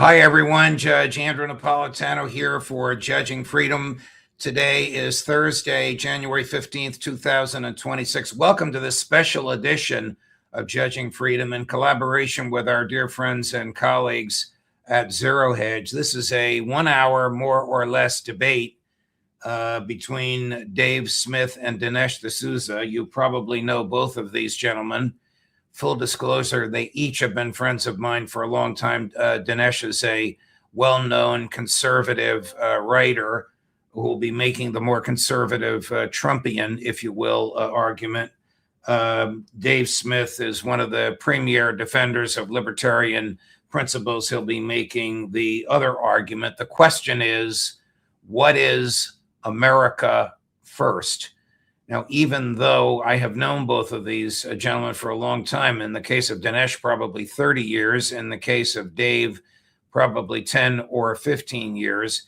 Hi, everyone. Judge Andrew Napolitano here for Judging Freedom. Today is Thursday, January 15th, 2026. Welcome to this special edition of Judging Freedom in collaboration with our dear friends and colleagues at ZeroHedge. This is a 1 hour, more or less, debate between Dave Smith and Dinesh D'Souza. You probably know both of these gentlemen. Full disclosure, they each have been friends of mine for a long time. Dinesh is a well-known conservative writer who will be making the more conservative Trumpian, if you will, argument. Dave Smith is one of the premier defenders of libertarian principles. He'll be making the other argument. The question is, what is America first? Now, even though I have known both of these gentlemen for a long time, in the case of Dinesh, probably 30 years, in the case of Dave, probably 10 or 15 years,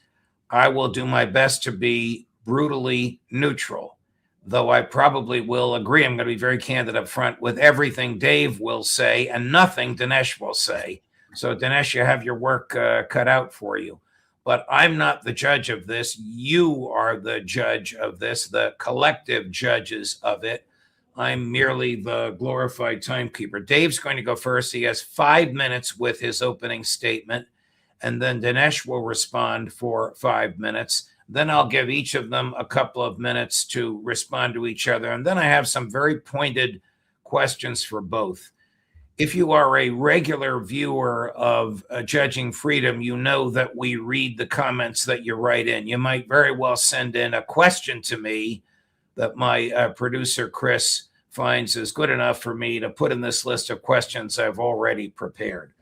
I will do my best to be brutally neutral, though I probably will agree. I'm going to be very candid up front with everything Dave will say and nothing Dinesh will say. So, Dinesh, you have your work cut out for you. But I'm not the judge of this. You are the judge of this, the collective judges of it. I'm merely the glorified timekeeper. Dave's going to go first. He has 5 minutes with his opening statement, and then Dinesh will respond for 5 minutes. Then I'll give each of them a couple of minutes to respond to each other. And then I have some very pointed questions for both. If you are a regular viewer of Judging Freedom, you know that we read the comments that you write in. You might very well send in a question to me that my producer, Chris, finds is good enough for me to put in this list of questions I've already prepared.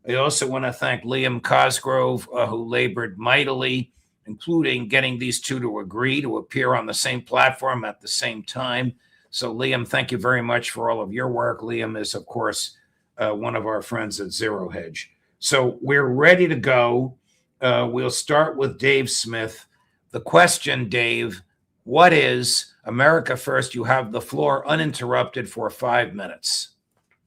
I also want to thank Liam Cosgrove, who labored mightily, including getting these two to agree to appear on the same platform at the same time. So, Liam, thank you very much for all of your work. Liam is, of course, one of our friends at ZeroHedge. So we're ready to go. We'll start with Dave Smith. The question, Dave, what is America First? You have the floor uninterrupted for 5 minutes.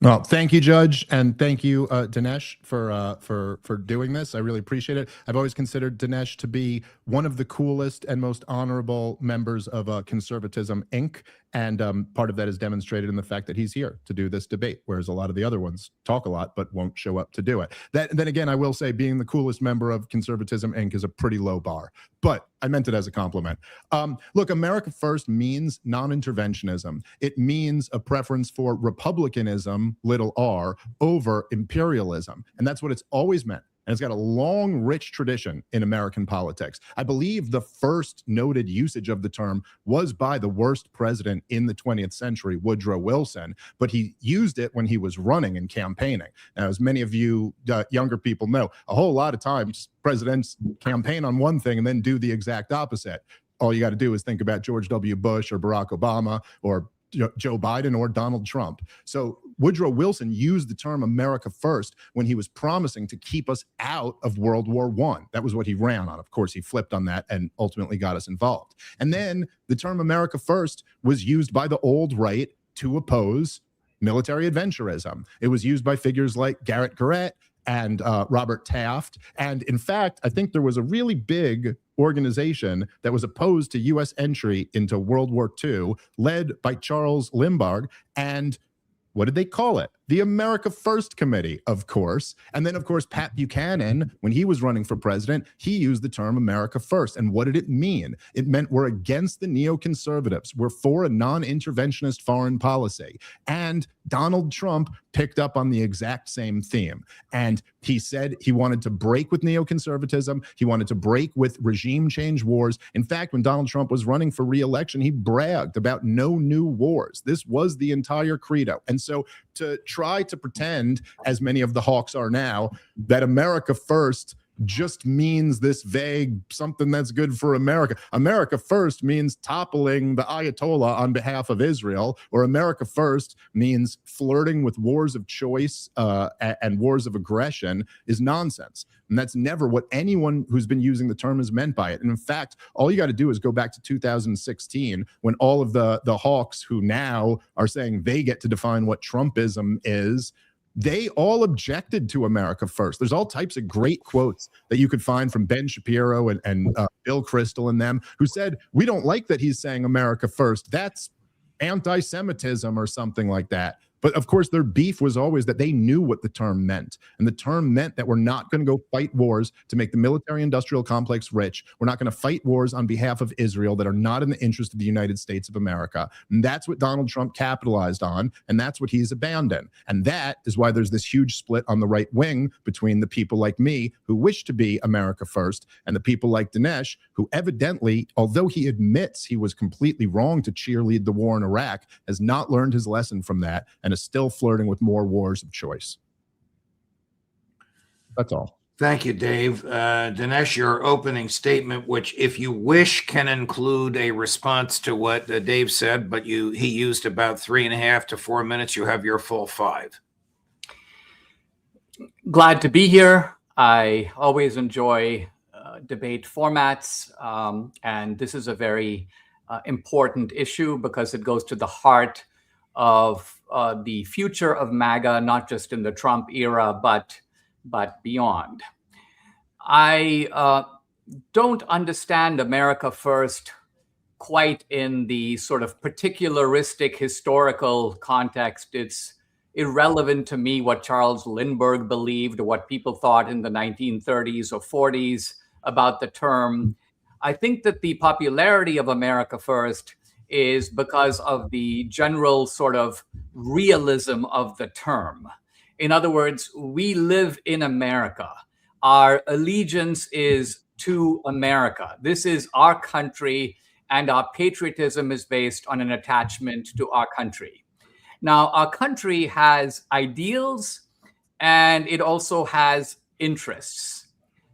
Well, thank you, Judge, and thank you, Dinesh, for doing this. I really appreciate it. I've always considered Dinesh to be one of the coolest and most honorable members of Conservatism, Inc., and part of that is demonstrated in the fact that he's here to do this debate, whereas a lot of the other ones talk a lot but won't show up to do it. Then again, I will say being the coolest member of Conservatism, Inc. is a pretty low bar, but I meant it as a compliment. Look, America First means non-interventionism. It means a preference for republicanism, little r, over imperialism. And that's what it's always meant. And it's got a long, rich tradition in American politics. I believe the first noted usage of the term was by the worst president in the 20th century, Woodrow Wilson, but he used it when he was running and campaigning. Now, as many of you younger people know, a whole lot of times presidents campaign on one thing and then do the exact opposite. All you got to do is think about George W. Bush or Barack Obama or Joe Biden or Donald Trump. So Woodrow Wilson used the term America First when he was promising to keep us out of World War I. That was what he ran on. Of course, he flipped on that and ultimately got us involved. And then the term America First was used by the old right to oppose military adventurism. It was used by figures like Garrett Garrett and Robert Taft. And in fact, I think there was a really big organization that was opposed to U.S. entry into World War II, led by Charles Lindbergh. And what did they call it? The America First Committee, of course. And then, of course, Pat Buchanan, when he was running for president, he used the term America First. And what did it mean? It meant we're against the neoconservatives. We're for a non-interventionist foreign policy. And Donald Trump picked up on the exact same theme. And he said he wanted to break with neoconservatism. He wanted to break with regime change wars. In fact, when Donald Trump was running for re-election, he bragged about no new wars. This was the entire credo. And so to try to pretend, as many of the hawks are now, that America First just means this vague something that's good for America. America First means toppling the Ayatollah on behalf of Israel, or America First means flirting with wars of choice and wars of aggression is nonsense. And that's never what anyone who's been using the term has meant by it. And in fact, all you got to do is go back to 2016 when all of the hawks who now are saying they get to define what Trumpism is, they all objected to America first. There's all types of great quotes that you could find from Ben Shapiro and Bill Kristol and them, who said, we don't like that he's saying America first. That's anti-Semitism or something like that. But of course, their beef was always that they knew what the term meant. And the term meant that we're not going to go fight wars to make the military-industrial complex rich. We're not going to fight wars on behalf of Israel that are not in the interest of the United States of America. And that's what Donald Trump capitalized on, and that's what he's abandoned. And that is why there's this huge split on the right wing between the people like me who wish to be America first and the people like Dinesh, who evidently, although he admits he was completely wrong to cheerlead the war in Iraq, has not learned his lesson from that and is still flirting with more wars of choice. That's all. Thank you, Dave. Dinesh, your opening statement, which if you wish can include a response to what Dave said, but he used about 3.5 to 4 minutes. You have your full 5. Glad to be here. I always enjoy debate formats, and this is a very important issue because it goes to the heart of the future of MAGA, not just in the Trump era, but beyond. I don't understand America First quite in the sort of particularistic historical context. It's irrelevant to me what Charles Lindbergh believed or what people thought in the 1930s or 40s about the term. I think that the popularity of America First is because of the general sort of realism of the term. In other words, we live in America. Our allegiance is to America. This is our country, and our patriotism is based on an attachment to our country. Now, our country has ideals, and it also has interests.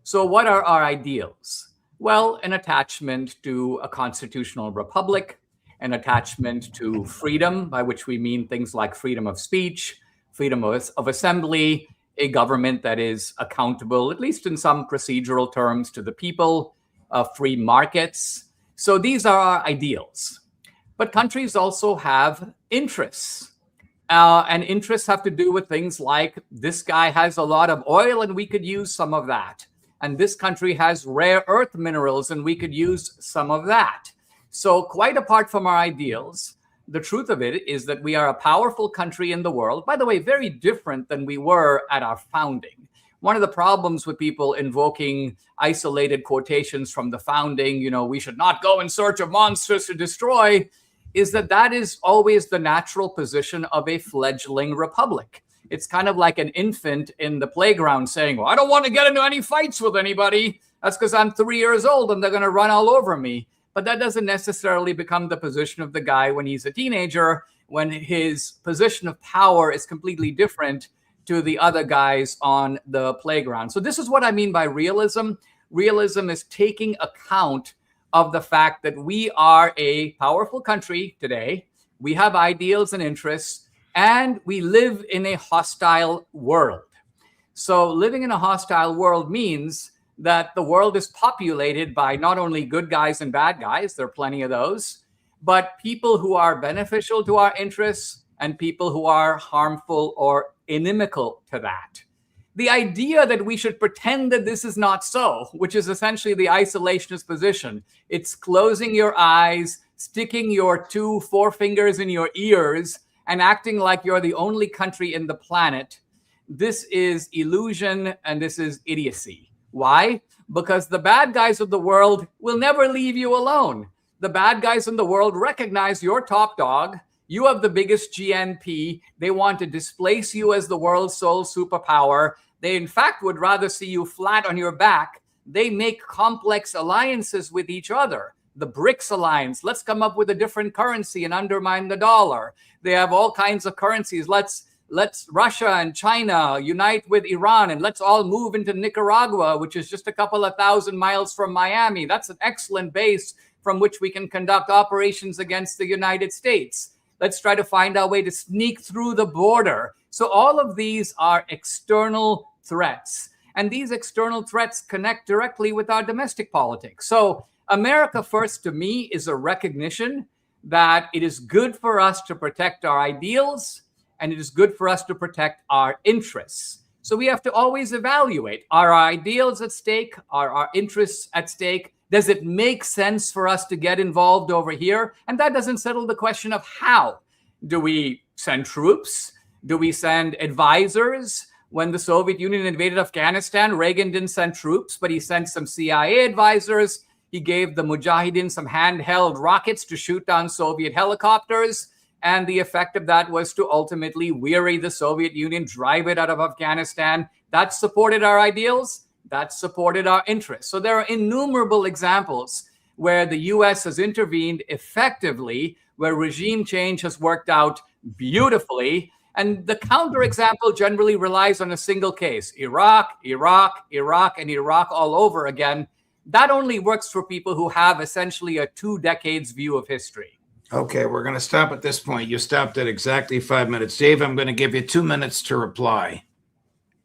So what are our ideals? Well, an attachment to a constitutional republic, an attachment to freedom, by which we mean things like freedom of speech, freedom of assembly, a government that is accountable, at least in some procedural terms, to the people, free markets. So these are our ideals. But countries also have interests. And interests have to do with things like this guy has a lot of oil and we could use some of that. And this country has rare earth minerals and we could use some of that. So quite apart from our ideals, the truth of it is that we are a powerful country in the world. By the way, very different than we were at our founding. One of the problems with people invoking isolated quotations from the founding, we should not go in search of monsters to destroy, is that that is always the natural position of a fledgling republic. It's kind of like an infant in the playground saying, well, I don't want to get into any fights with anybody. That's because I'm 3 years old and they're going to run all over me. But that doesn't necessarily become the position of the guy when he's a teenager, when his position of power is completely different to the other guys on the playground. So this is what I mean by realism. Realism is taking account of the fact that we are a powerful country today. We have ideals and interests, and we live in a hostile world. So living in a hostile world means that the world is populated by not only good guys and bad guys, there are plenty of those, but people who are beneficial to our interests and people who are harmful or inimical to that. The idea that we should pretend that this is not so, which is essentially the isolationist position, it's closing your eyes, sticking your 2 forefingers in your ears, and acting like you're the only country in the planet. This is illusion and this is idiocy. Why? Because the bad guys of the world will never leave you alone. The bad guys in the world recognize you're top dog. You have the biggest GNP. They want to displace you as the world's sole superpower. They, in fact, would rather see you flat on your back. They make complex alliances with each other. The BRICS alliance, let's come up with a different currency and undermine the dollar. They have all kinds of currencies. Let's Russia and China unite with Iran and let's all move into Nicaragua, which is just a couple of 1,000 miles from Miami. That's an excellent base from which we can conduct operations against the United States. Let's try to find our way to sneak through the border. So all of these are external threats. And these external threats connect directly with our domestic politics. So America First to me is a recognition that it is good for us to protect our ideals and it is good for us to protect our interests. So we have to always evaluate, are our ideals at stake? Are our interests at stake? Does it make sense for us to get involved over here? And that doesn't settle the question of how. Do we send troops? Do we send advisors? When the Soviet Union invaded Afghanistan, Reagan didn't send troops, but he sent some CIA advisors. He gave the Mujahideen some handheld rockets to shoot down Soviet helicopters. And the effect of that was to ultimately weary the Soviet Union, drive it out of Afghanistan. That supported our ideals. That supported our interests. So there are innumerable examples where the US has intervened effectively, where regime change has worked out beautifully. And the counterexample generally relies on a single case: Iraq, Iraq, Iraq, and Iraq all over again. That only works for people who have essentially a 2 decades view of history. Okay, we're going to stop at this point. You stopped at exactly 5 minutes. Dave, I'm going to give you 2 minutes to reply.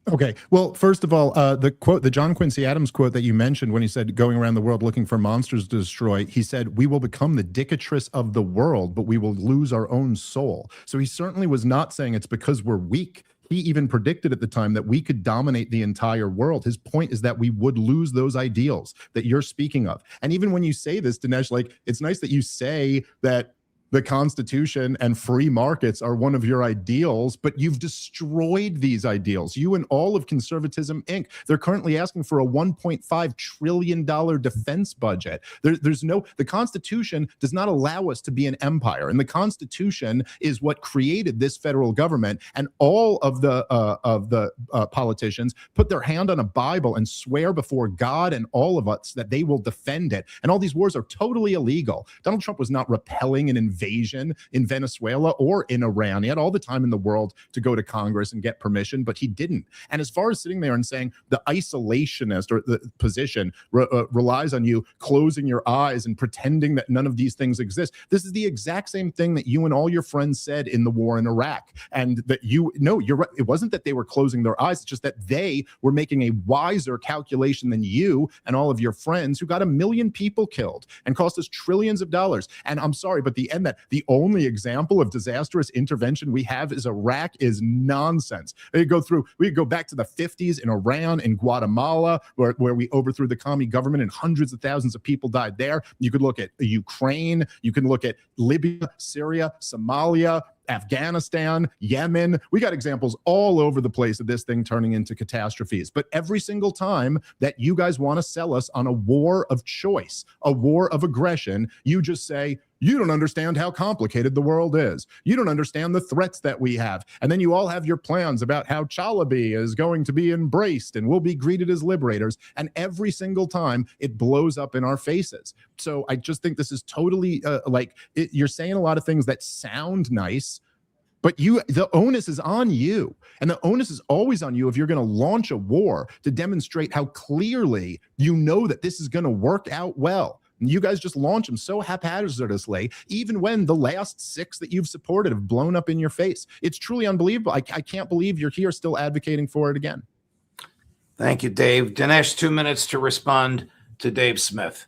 Okay. Well, first of all, the quote, the John Quincy Adams quote that you mentioned when he said going around the world looking for monsters to destroy, he said, "We will become the dictatress of the world, but we will lose our own soul." So he certainly was not saying it's because we're weak. He even predicted at the time that we could dominate the entire world. His point is that we would lose those ideals that you're speaking of. And even when you say this, Dinesh, like, it's nice that you say that the Constitution and free markets are one of your ideals, but you've destroyed these ideals. You and all of Conservatism Inc. They're currently asking for a $1.5 trillion defense budget. The Constitution does not allow us to be an empire, and the Constitution is what created this federal government. And all of the politicians put their hand on a Bible and swear before God and all of us that they will defend it. And all these wars are totally illegal. Donald Trump was not repelling an invasion in Venezuela or in Iran. He had all the time in the world to go to Congress and get permission, but he didn't. And as far as sitting there and saying the isolationist or the position relies on you closing your eyes and pretending that none of these things exist, this is the exact same thing that you and all your friends said in the war in Iraq. And that you're right. It wasn't that they were closing their eyes. It's just that they were making a wiser calculation than you and all of your friends, who got 1 million people killed and cost us trillions of dollars. And I'm sorry, but the only example of disastrous intervention we have is Iraq is nonsense. We could go back to the 50s in Iran and Guatemala, where we overthrew the commie government and hundreds of thousands of people died there. You could look at Ukraine. You can look at Libya, Syria, Somalia, Afghanistan, Yemen. We got examples all over the place of this thing turning into catastrophes. But every single time that you guys want to sell us on a war of choice, a war of aggression, you just say, you don't understand how complicated the world is. You don't understand the threats that we have. And then you all have your plans about how Chalabi is going to be embraced and we'll be greeted as liberators. And every single time it blows up in our faces. So I just think this is totally you're saying a lot of things that sound nice, but the onus is on you. And the onus is always on you if you're going to launch a war to demonstrate how clearly you know that this is going to work out well. You guys just launch them so haphazardly, even when the last 6 that you've supported have blown up in your face. It's truly unbelievable. I can't believe you're here still advocating for it again. Thank you, Dave. Dinesh, 2 minutes to respond to Dave Smith.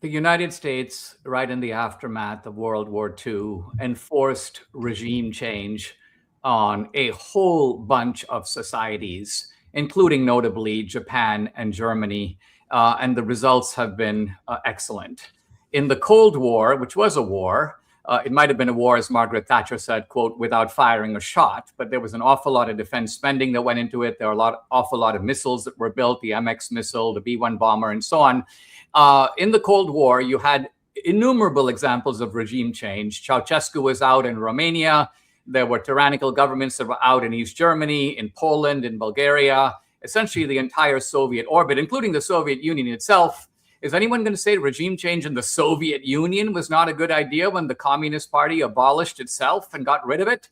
The United States, right in the aftermath of World War II, enforced regime change on a whole bunch of societies, including notably Japan and Germany. And the results have been excellent. In the Cold War, which was a war, it might have been a war, as Margaret Thatcher said, quote, without firing a shot, but there was an awful lot of defense spending that went into it. There were awful lot of missiles that were built, the MX missile, the B-1 bomber, and so on. In the Cold War, you had innumerable examples of regime change. Ceausescu was out in Romania. There were tyrannical governments that were out in East Germany, in Poland, in Bulgaria. Essentially the entire Soviet orbit, including the Soviet Union itself. Is anyone going to say regime change in the Soviet Union was not a good idea when the Communist Party abolished itself and got rid of it?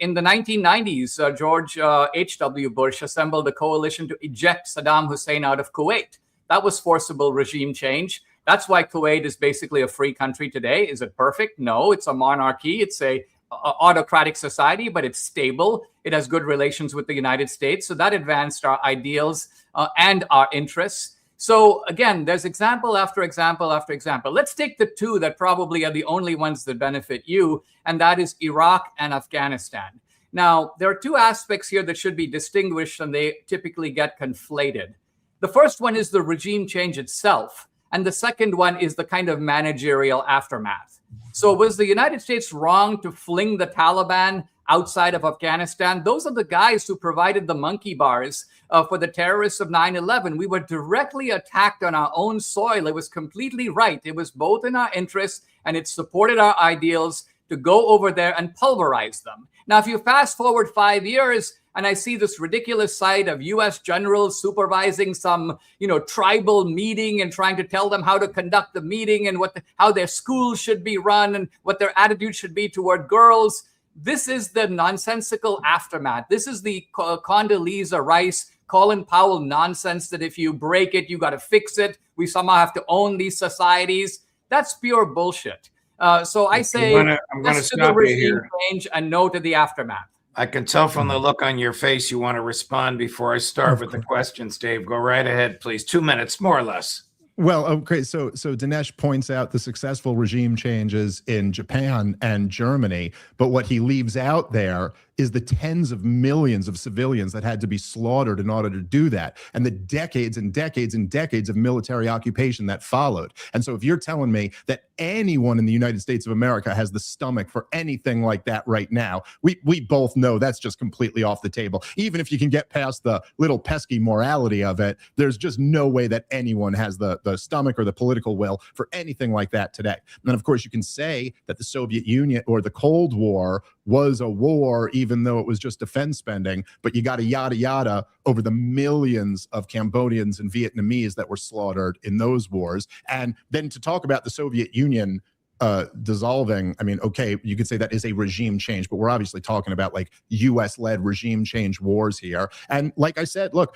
In the 1990s, George H.W. Bush assembled a coalition to eject Saddam Hussein out of Kuwait. That was forcible regime change. That's why Kuwait is basically a free country today. Is it perfect? No, it's a monarchy. It's a autocratic society, but it's stable. It has good relations with the United States. So that advanced our ideals and our interests. So again, there's example after example after example. Let's take the two that probably are the only ones that benefit you, and that is Iraq and Afghanistan. Now, there are two aspects here that should be distinguished, and they typically get conflated. The first one is the regime change itself, and the second one is the kind of managerial aftermath. So was the United States wrong to fling the Taliban outside of Afghanistan? Those are the guys who provided the monkey bars for the terrorists of 9/11. We were directly attacked on our own soil. It was completely right. It was both in our interests and it supported our ideals to go over there and pulverize them. Now, if you fast forward 5 years and I see this ridiculous sight of US generals supervising some, tribal meeting and trying to tell them how to conduct the meeting and how their schools should be run and what their attitude should be toward girls, this is the nonsensical aftermath. This is the Condoleezza Rice, Colin Powell nonsense that if you break it, you got to fix it. We somehow have to own these societies. That's pure bullshit. So I say, I'm going to stop you here. Change and no to the aftermath. I can tell from the look on your face you want to respond before I start with the questions, Dave. Go right ahead, please. 2 minutes, more or less. Well, okay, so Dinesh points out the successful regime changes in Japan and Germany, but what he leaves out there is the tens of millions of civilians that had to be slaughtered in order to do that, and the decades and decades and decades of military occupation that followed. And so if you're telling me that anyone in the United States of America has the stomach for anything like that right now, we both know that's just completely off the table. Even if you can get past the little pesky morality of it, there's just no way that anyone has the stomach or the political will for anything like that today. And of course, you can say that the Soviet Union or the Cold War was a war, even though it was just defense spending, but you got a yada yada over the millions of Cambodians and Vietnamese that were slaughtered in those wars. And then to talk about the Soviet Union dissolving, I mean, okay, you could say that is a regime change, but we're obviously talking about like US-led regime change wars here. And like I said, look,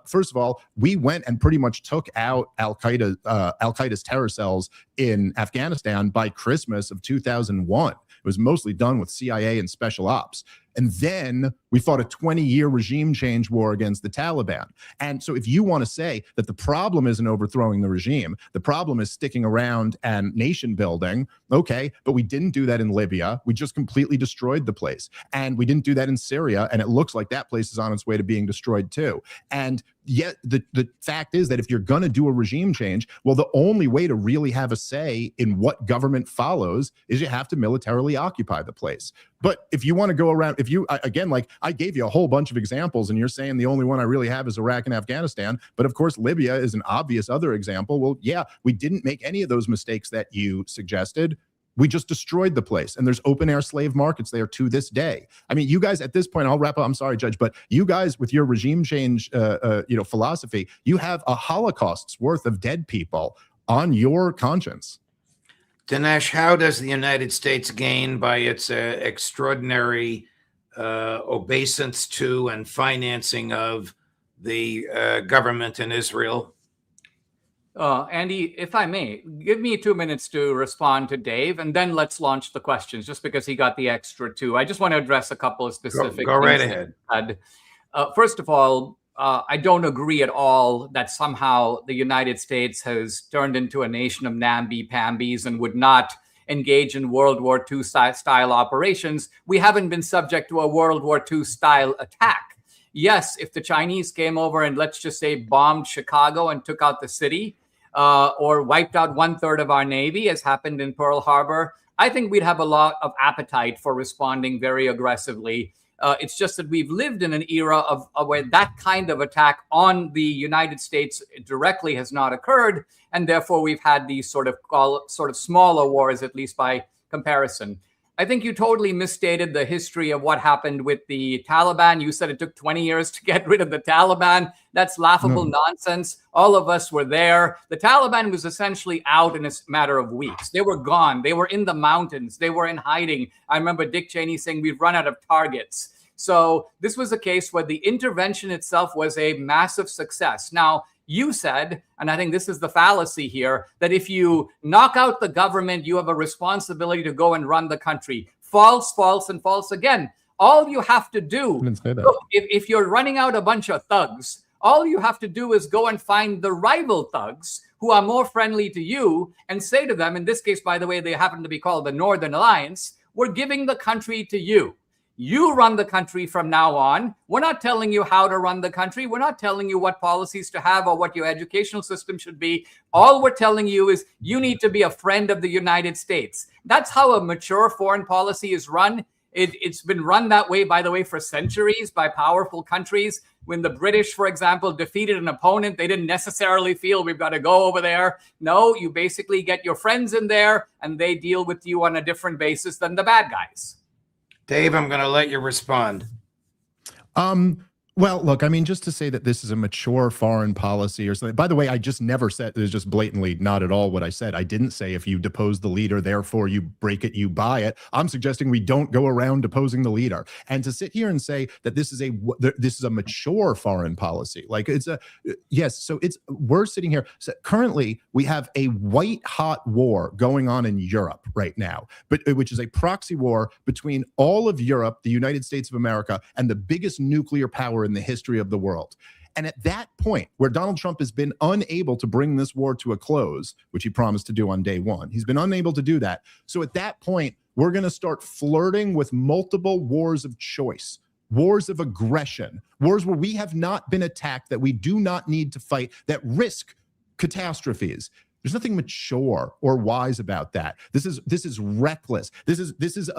first of all, we went and pretty much took out Al-Qaeda's terror cells in Afghanistan by Christmas of 2001. It was mostly done with CIA and special ops. And then we fought a 20-year regime change war against the Taliban. And so if you want to say that the problem isn't overthrowing the regime, the problem is sticking around and nation building, okay, but we didn't do that in Libya. We just completely destroyed the place. And we didn't do that in Syria. And it looks like that place is on its way to being destroyed too. And yet the fact is that if you're going to do a regime change, well, the only way to really have a say in what government follows is you have to militarily occupy the place. But if you want to go around, if you, again, like I gave you a whole bunch of examples and you're saying the only one I really have is Iraq and Afghanistan, but of course, Libya is an obvious other example. Well, yeah, we didn't make any of those mistakes that you suggested. We just destroyed the place, and there's open air slave markets there to this day. I mean, you guys at this point, I'll wrap up. I'm sorry, Judge, but you guys with your regime change, philosophy, you have a Holocaust's worth of dead people on your conscience. Dinesh, how does the United States gain by its extraordinary obeisance to and financing of the government in Israel? Andy, if I may, give me 2 minutes to respond to Dave, and then let's launch the questions, just because he got the extra 2. I just want to address a couple of specific Go right ahead. First of all, I don't agree at all that somehow the United States has turned into a nation of namby-pambies and would not engage in World War II style operations. We haven't been subject to a World War II style attack. Yes, if the Chinese came over and let's just say bombed Chicago and took out the city, or wiped out 1/3 of our Navy, as happened in Pearl Harbor, I think we'd have a lot of appetite for responding very aggressively. It's just that we've lived in an era of where that kind of attack on the United States directly has not occurred, and therefore we've had these sort of smaller wars, at least by comparison. I think you totally misstated the history of what happened with the Taliban. You said it took 20 years to get rid of the Taliban. That's laughable nonsense. All of us were there. The Taliban was essentially out in a matter of weeks. They were gone. They were in the mountains. They were in hiding. I remember Dick Cheney saying, we've run out of targets. So this was a case where the intervention itself was a massive success. Now, you said, and I think this is the fallacy here, that if you knock out the government, you have a responsibility to go and run the country. False, false, and false again. All you have to do, look, if you're running out a bunch of thugs, All you have to do is go and find the rival thugs who are more friendly to you and say to them, in this case, by the way, they happen to be called the Northern Alliance, we're giving the country to you. You run the country from now on. We're not telling you how to run the country. We're not telling you what policies to have or what your educational system should be. All we're telling you is you need to be a friend of the United States. That's how a mature foreign policy is run. It's been run that way, by the way, for centuries by powerful countries. When the British, for example, defeated an opponent, they didn't necessarily feel we've got to go over there. No, you basically get your friends in there and they deal with you on a different basis than the bad guys. Dave, I'm going to let you respond. Well, look, I mean, just to say that this is a mature foreign policy or something. By the way, I just never said, it was just blatantly not at all what I said. I didn't say if you depose the leader, therefore you break it, you buy it. I'm suggesting we don't go around deposing the leader. And to sit here and say that this is a mature foreign policy, like it's a, yes, so we're sitting here. So currently we have a white hot war going on in Europe right now, which is a proxy war between all of Europe, the United States of America, and the biggest nuclear power in the history of the world. And at that point, where Donald Trump has been unable to bring this war to a close, which he promised to do on day one, he's been unable to do that. So at that point, we're going to start flirting with multiple wars of choice, wars of aggression, wars where we have not been attacked, that we do not need to fight, that risk catastrophes. There's nothing mature or wise about that. This is reckless. This is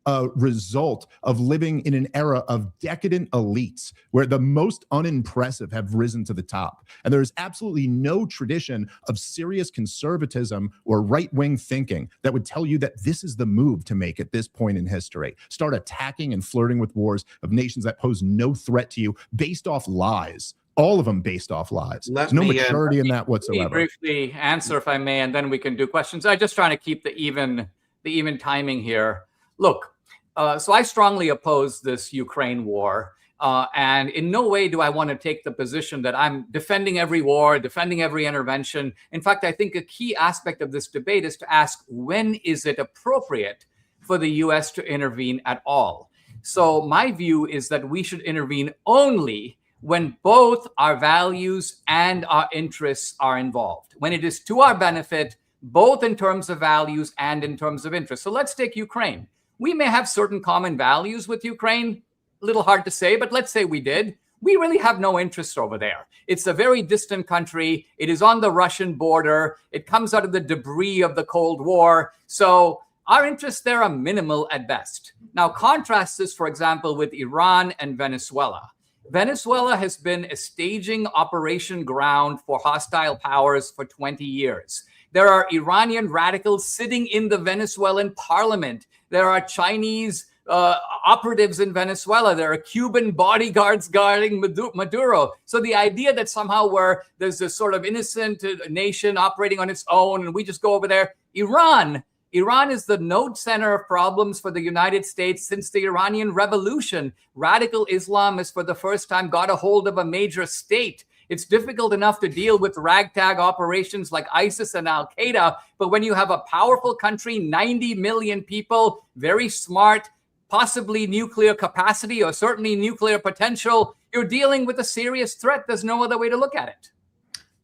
a result of living in an era of decadent elites where the most unimpressive have risen to the top. And there is absolutely no tradition of serious conservatism or right-wing thinking that would tell you that this is the move to make at this point in history. Start attacking and flirting with wars of nations that pose no threat to you based off lies. All of them based off lies. There's no maturity in that whatsoever. Briefly answer, if I may, and then we can do questions. I'm just trying to keep the even timing here. Look, so I strongly oppose this Ukraine war. And in no way do I want to take the position that I'm defending every war, defending every intervention. In fact, I think a key aspect of this debate is to ask, when is it appropriate for the U.S. to intervene at all? So my view is that we should intervene only when both our values and our interests are involved, when it is to our benefit, both in terms of values and in terms of interest. So let's take Ukraine. We may have certain common values with Ukraine, a little hard to say, but let's say we did. We really have no interest over there. It's a very distant country. It is on the Russian border. It comes out of the debris of the Cold War. So our interests there are minimal at best. Now, contrast this, for example, with Iran and Venezuela. Venezuela has been a staging operation ground for hostile powers for 20 years. There are Iranian radicals sitting in the Venezuelan parliament. There are Chinese operatives in Venezuela. There are Cuban bodyguards guarding Maduro. So the idea that somehow there's this sort of innocent nation operating on its own and we just go over there. Iran is the node center of problems for the United States since the Iranian Revolution. Radical Islam has for the first time got a hold of a major state. It's difficult enough to deal with ragtag operations like ISIS and Al-Qaeda, but when you have a powerful country, 90 million people, very smart, possibly nuclear capacity or certainly nuclear potential, you're dealing with a serious threat. There's no other way to look at it.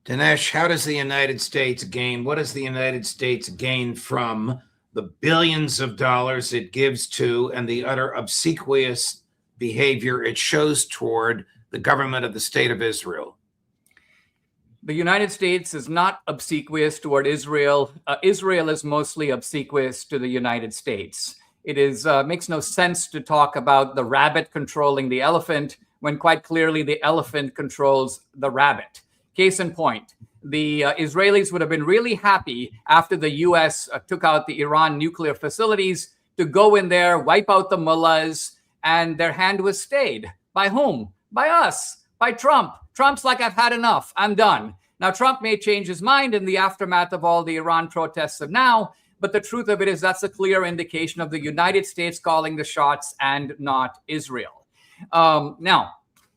Dinesh, how does the United States gain? What does the United States gain from the billions of dollars it gives to and the utter obsequious behavior it shows toward the government of the State of Israel? The United States is not obsequious toward Israel. Israel is mostly obsequious to the United States. It makes no sense to talk about the rabbit controlling the elephant when quite clearly the elephant controls the rabbit. Case in point, the Israelis would have been really happy after the U.S. took out the Iran nuclear facilities to go in there, wipe out the mullahs, and their hand was stayed. By whom? By us, by Trump. Trump's like, I've had enough. I'm done. Now, Trump may change his mind in the aftermath of all the Iran protests of now, but the truth of it is that's a clear indication of the United States calling the shots and not Israel. Now,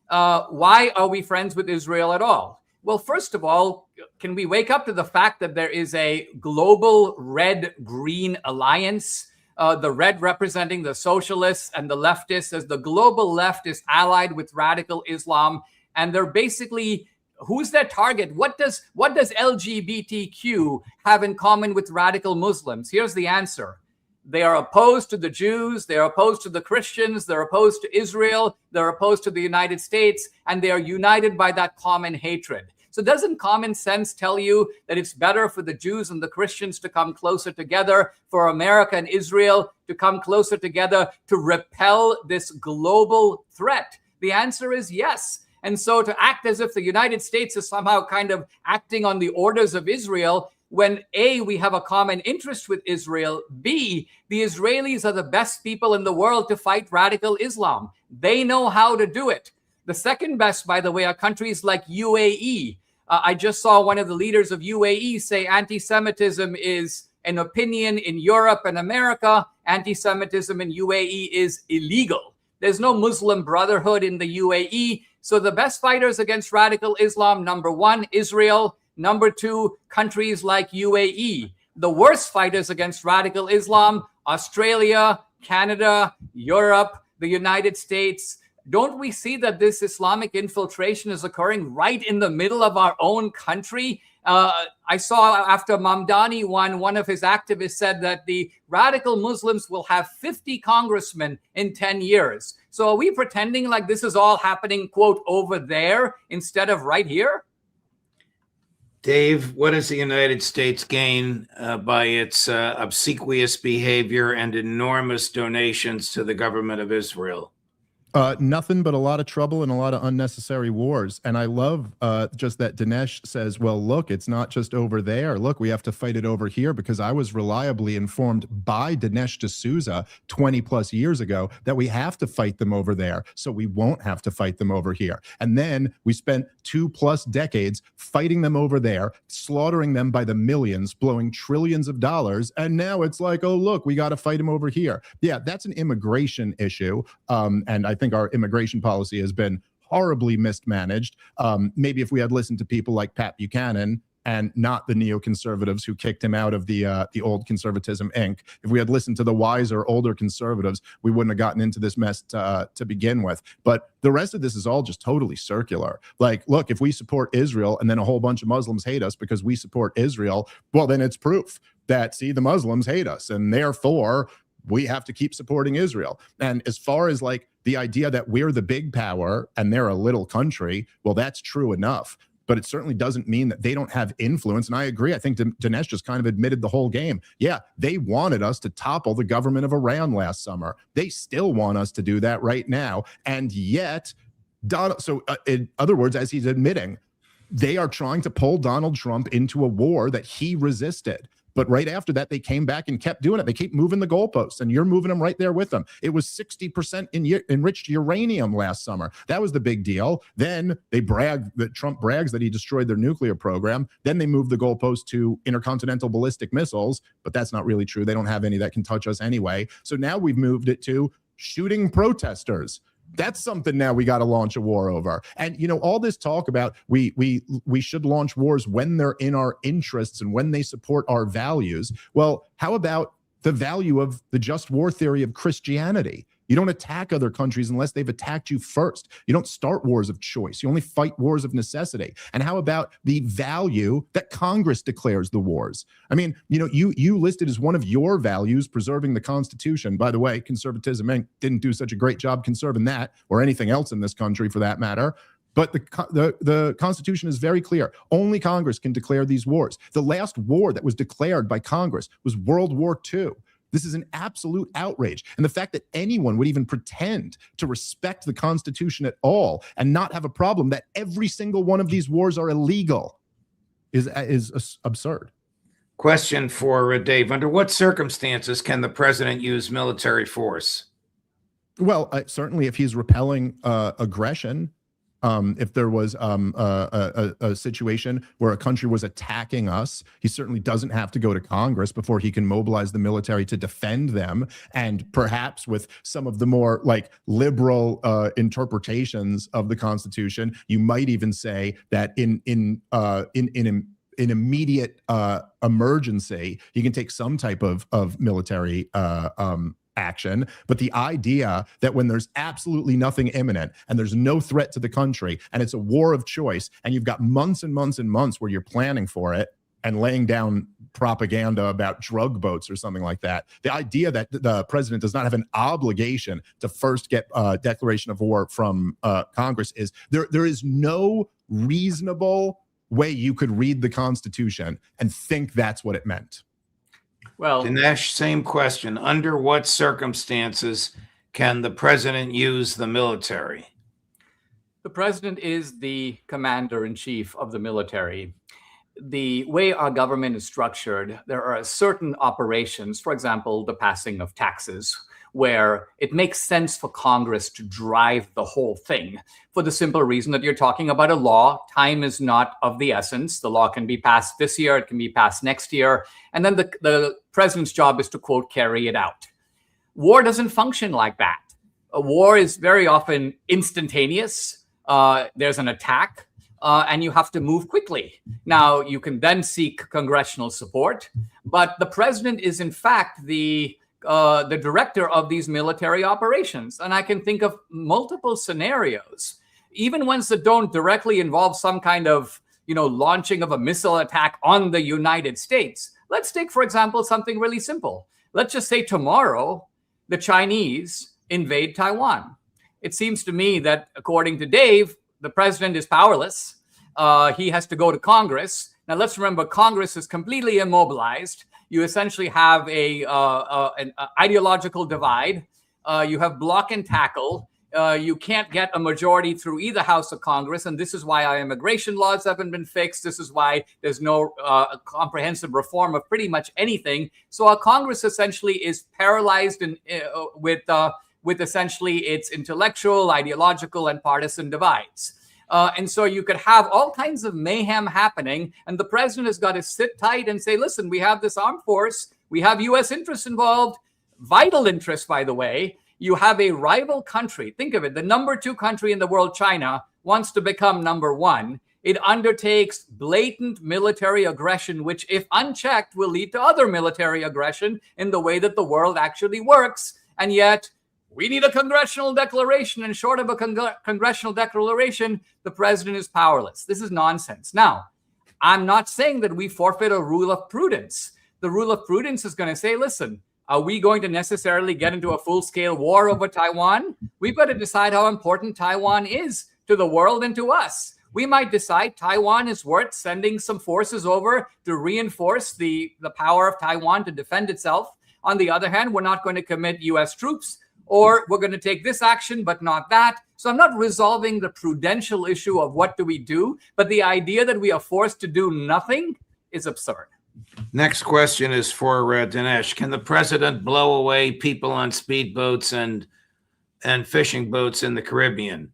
why are we friends with Israel at all? Well, first of all, can we wake up to the fact that there is a global red-green alliance, the red representing the socialists and the leftists, as the global left is allied with radical Islam, and they're basically, who's their target? What does LGBTQ have in common with radical Muslims? Here's the answer. They are opposed to the Jews, they're opposed to the Christians, they're opposed to Israel, they're opposed to the United States, and they are united by that common hatred. So doesn't common sense tell you that it's better for the Jews and the Christians to come closer together, for America and Israel to come closer together to repel this global threat? The answer is yes. And so to act as if the United States is somehow kind of acting on the orders of Israel, when A, we have a common interest with Israel, B, the Israelis are the best people in the world to fight radical Islam. They know how to do it. The second best, by the way, are countries like UAE. I just saw one of the leaders of UAE say anti-Semitism is an opinion in Europe and America. Anti-Semitism in UAE is illegal. There's no Muslim Brotherhood in the UAE. So the best fighters against radical Islam, number one, Israel. Number two, countries like UAE. The worst fighters against radical Islam, Australia, Canada, Europe, the United States. Don't we see that this Islamic infiltration is occurring right in the middle of our own country? I saw after Mamdani won, one of his activists said that the radical Muslims will have 50 congressmen in 10 years. So are we pretending like this is all happening, quote, over there instead of right here? Dave, what does the United States gain by its obsequious behavior and enormous donations to the government of Israel? Nothing but a lot of trouble and a lot of unnecessary wars. And I love just that Dinesh says, well, look, it's not just over there. Look, we have to fight it over here, because I was reliably informed by Dinesh D'Souza 20 plus years ago that we have to fight them over there, so we won't have to fight them over here. And then we spent 2+ decades fighting them over there, slaughtering them by the millions, blowing trillions of dollars. And now it's like, oh, look, we got to fight them over here. Yeah, that's an immigration issue. And I think our immigration policy has been horribly mismanaged. Maybe if we had listened to people like Pat Buchanan and not the neoconservatives who kicked him out of the old Conservatism Inc., if we had listened to the wiser, older conservatives, we wouldn't have gotten into this mess to begin with. But the rest of this is all just totally circular. Like, look, if we support Israel and then a whole bunch of Muslims hate us because we support Israel, well, then it's proof that, see, the Muslims hate us, and therefore we have to keep supporting Israel. And as far as like the idea that we're the big power and they're a little country, well, that's true enough. But it certainly doesn't mean that they don't have influence. And I agree. I think Dinesh just kind of admitted the whole game. Yeah, they wanted us to topple the government of Iran last summer. They still want us to do that right now. And yet, in other words, as he's admitting, they are trying to pull Donald Trump into a war that he resisted. But right after that, they came back and kept doing it. They keep moving the goalposts, and you're moving them right there with them. It was 60% enriched uranium last summer. That was the big deal. Then Trump brags that he destroyed their nuclear program. Then they moved the goalpost to intercontinental ballistic missiles, but that's not really true. They don't have any that can touch us anyway. So now we've moved it to shooting protesters. That's something now we got to launch a war over. And, you know, all this talk about we should launch wars when they're in our interests and when they support our values. Well, how about the value of the just war theory of Christianity? You don't attack other countries unless they've attacked you first. You don't start wars of choice. You only fight wars of necessity. And how about the value that Congress declares the wars? I mean, you know, you listed as one of your values preserving the Constitution. By the way, Conservatism Inc. didn't do such a great job conserving that, or anything else in this country for that matter. But the Constitution is very clear. Only Congress can declare these wars. The last war that was declared by Congress was World War II. This is an absolute outrage. And the fact that anyone would even pretend to respect the Constitution at all and not have a problem that every single one of these wars are illegal is absurd. Question for Dave. Under what circumstances can the president use military force? Well, certainly if he's repelling aggression. If there was a situation where a country was attacking us, he certainly doesn't have to go to Congress before he can mobilize the military to defend them. And perhaps with some of the more like liberal interpretations of the Constitution, you might even say that in immediate emergency, you can take some type of military action, but the idea that when there's absolutely nothing imminent and there's no threat to the country and it's a war of choice and you've got months and months and months where you're planning for it and laying down propaganda about drug boats or something like that, the idea that the president does not have an obligation to first get a declaration of war from Congress is there is no reasonable way you could read the Constitution and think that's what it meant. Well, Dinesh, same question. Under what circumstances can the president use the military? the president is the commander-in-chief of the military. The way our government is structured, there are certain operations, for example, the passing of taxes, where it makes sense for Congress to drive the whole thing for the simple reason that you're talking about a law. Time is not of the essence. The law can be passed this year, it can be passed next year, and then the president's job is to, quote, carry it out. War doesn't function like that. A war is very often instantaneous. There's an attack, and you have to move quickly. Now, you can then seek congressional support, but the president is, in fact, the director of these military operations. And I can think of multiple scenarios, even ones that don't directly involve some kind of, launching of a missile attack on the United States. Let's take, for example, something really simple. Let's just say tomorrow, the Chinese invade Taiwan. It seems to me that, according to Dave, the president is powerless. He has to go to Congress. Now, let's remember, Congress is completely immobilized. You essentially have an ideological divide. You have block and tackle. You can't get a majority through either house of Congress. And this is why our immigration laws haven't been fixed. This is why there's no comprehensive reform of pretty much anything. So our Congress essentially is paralyzed with essentially its intellectual, ideological, and partisan divides. And so you could have all kinds of mayhem happening, and the president has got to sit tight and say, listen, we have this armed force, we have U.S. interests involved, vital interests, by the way. You have a rival country. Think of it. The number 2 country in the world, China, wants to become number 1. It undertakes blatant military aggression, which, if unchecked, will lead to other military aggression in the way that the world actually works. And yet, we need a congressional declaration, and short of a congressional declaration, the president is powerless. This is nonsense. Now, I'm not saying that we forfeit a rule of prudence. The rule of prudence is going to say, listen, are we going to necessarily get into a full-scale war over Taiwan? We've got to decide how important Taiwan is to the world and to us. We might decide Taiwan is worth sending some forces over to reinforce the power of Taiwan to defend itself. On the other hand, we're not going to commit U.S. troops, or we're going to take this action, but not that. So I'm not resolving the prudential issue of what do we do, but the idea that we are forced to do nothing is absurd. Next question is for Dinesh. Can the president blow away people on speedboats and fishing boats in the Caribbean?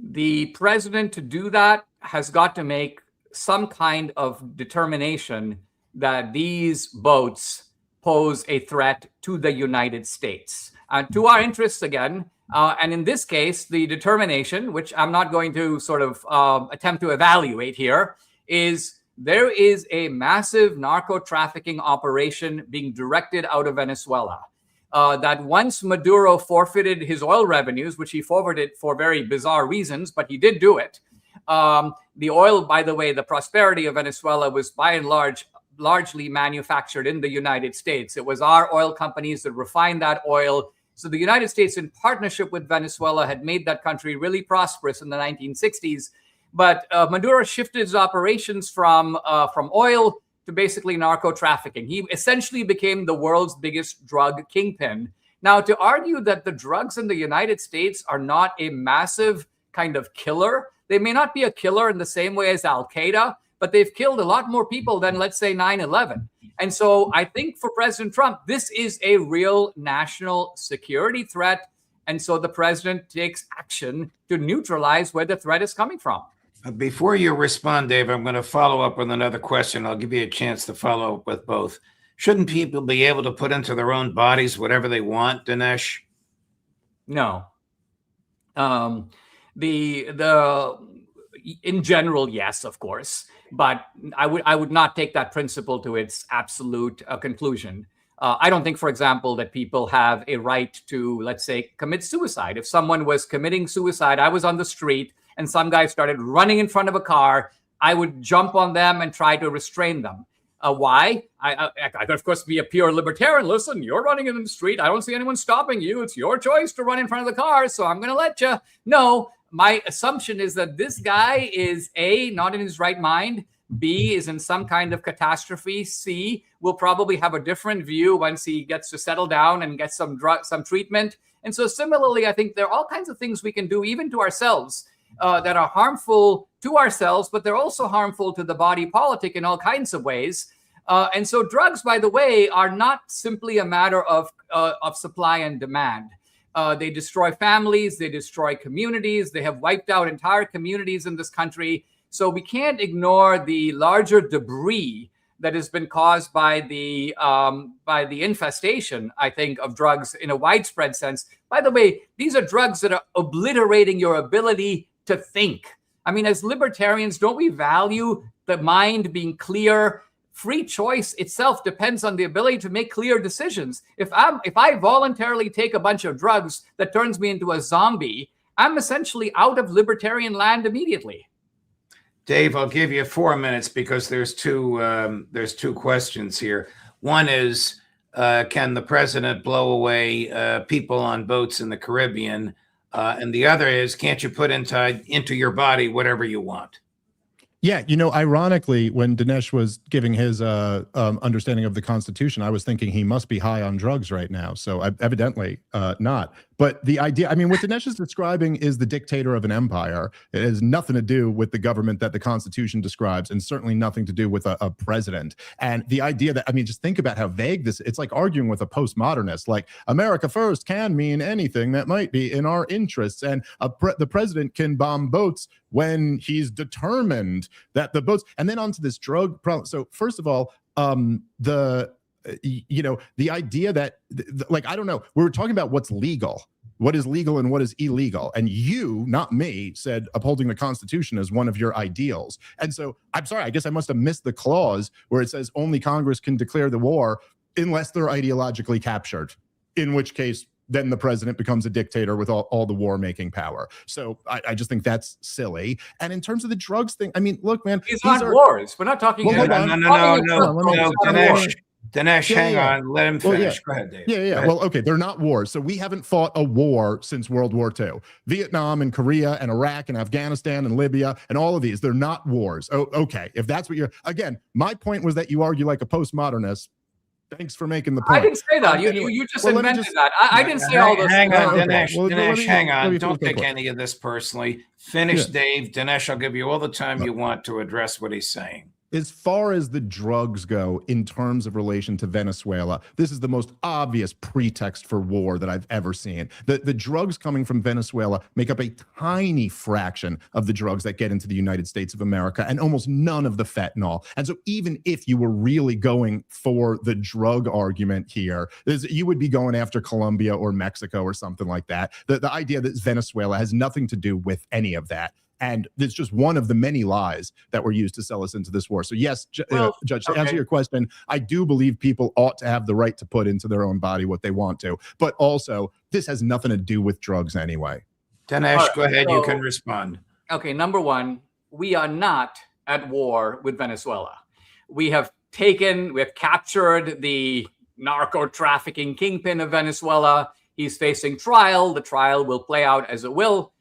The president, to do that, has got to make some kind of determination that these boats pose a threat to the United States, to our interests again. And in this case, the determination, which I'm not going to sort of attempt to evaluate here, is there is a massive narco-trafficking operation being directed out of Venezuela. That once Maduro forfeited his oil revenues, which he forfeited for very bizarre reasons, but he did do it. The oil, by the way, the prosperity of Venezuela was by and largely manufactured in the United States. It was our oil companies that refined that oil. So the United States, in partnership with Venezuela, had made that country really prosperous in the 1960s. But Maduro shifted his operations from oil to basically narco-trafficking. He essentially became the world's biggest drug kingpin. Now, to argue that the drugs in the United States are not a massive kind of killer, they may not be a killer in the same way as Al-Qaeda, but they've killed a lot more people than, let's say, 9/11. And so I think for President Trump, this is a real national security threat. And so the president takes action to neutralize where the threat is coming from. Before you respond, Dave, I'm going to follow up with another question. I'll give you a chance to follow up with both. Shouldn't people be able to put into their own bodies whatever they want, Dinesh? No. In general, yes, of course. But I would not take that principle to its absolute conclusion. I don't think, for example, that people have a right to, let's say, commit suicide. If someone was committing suicide, I was on the street and some guy started running in front of a car, I would jump on them and try to restrain them. Why? I could, of course, be a pure libertarian. Listen, you're running in the street. I don't see anyone stopping you. It's your choice to run in front of the car, so I'm going to let you. No, my assumption is that this guy is A, not in his right mind, B, is in some kind of catastrophe, C, will probably have a different view once he gets to settle down and get some treatment. And so similarly, I think there are all kinds of things we can do, even to ourselves, that are harmful to ourselves, but they're also harmful to the body politic in all kinds of ways. And so drugs, by the way, are not simply a matter of supply and demand. They destroy families, they destroy communities, they have wiped out entire communities in this country. So we can't ignore the larger debris that has been caused by the infestation, I think, of drugs in a widespread sense. By the way, these are drugs that are obliterating your ability to think. I mean, as libertarians, don't we value the mind being clear? Free choice itself depends on the ability to make clear decisions. If I voluntarily take a bunch of drugs that turns me into a zombie, I'm essentially out of libertarian land immediately. Dave, I'll give you 4 minutes because there's two questions here. One is, can the president blow away people on boats in the Caribbean? And the other is, can't you put into your body whatever you want? Yeah, ironically, when Dinesh was giving his understanding of the Constitution, I was thinking he must be high on drugs right now. So evidently not. But the idea, I mean, what Dinesh is describing is the dictator of an empire. It has nothing to do with the government that the Constitution describes, and certainly nothing to do with a president. And the idea that, I mean, just think about how vague this, it's like arguing with a postmodernist, like America first can mean anything that might be in our interests. And the president can bomb boats when he's determined that the boats, and then onto this drug problem. So first of all, the idea that, like, I don't know, we were talking about what's legal, what is legal and what is illegal. And you, not me, said upholding the Constitution as one of your ideals. And so I'm sorry, I guess I must have missed the clause where it says only Congress can declare the war unless they're ideologically captured, in which case then the president becomes a dictator with all the war-making power. So I just think that's silly. And in terms of the drugs thing, I mean, look, man. These aren't wars. We're not talking. No, Dinesh, hang on. Let him finish. Go ahead, Dave. Yeah. Well, okay, they're not wars. So we haven't fought a war since World War II. Vietnam and Korea and Iraq and Afghanistan and Libya and all of these, they're not wars. Oh, okay. If that's what you're, again, my point was that you argue like a postmodernist. Thanks for making the point. I didn't say that. You just invented that. I didn't say all those. Hang on, Dinesh. Dinesh, hang on. Don't take any of this personally. Finish, Dave. Dinesh, I'll give you all the time you want to address what he's saying. As far as the drugs go, in terms of relation to Venezuela, this is the most obvious pretext for war that I've ever seen. The drugs coming from Venezuela make up a tiny fraction of the drugs that get into the United States of America, and almost none of the fentanyl. And so even if you were really going for the drug argument here, you would be going after Colombia or Mexico or something like that. The idea that Venezuela has nothing to do with any of that. And it's just one of the many lies that were used to sell us into this war. So yes, Judge, to answer your question, I do believe people ought to have the right to put into their own body what they want to. But also, this has nothing to do with drugs anyway. Dinesh, go ahead. You can respond. Okay, number one, we are not at war with Venezuela. We have captured the narco-trafficking kingpin of Venezuela. He's facing trial. The trial will play out as it will.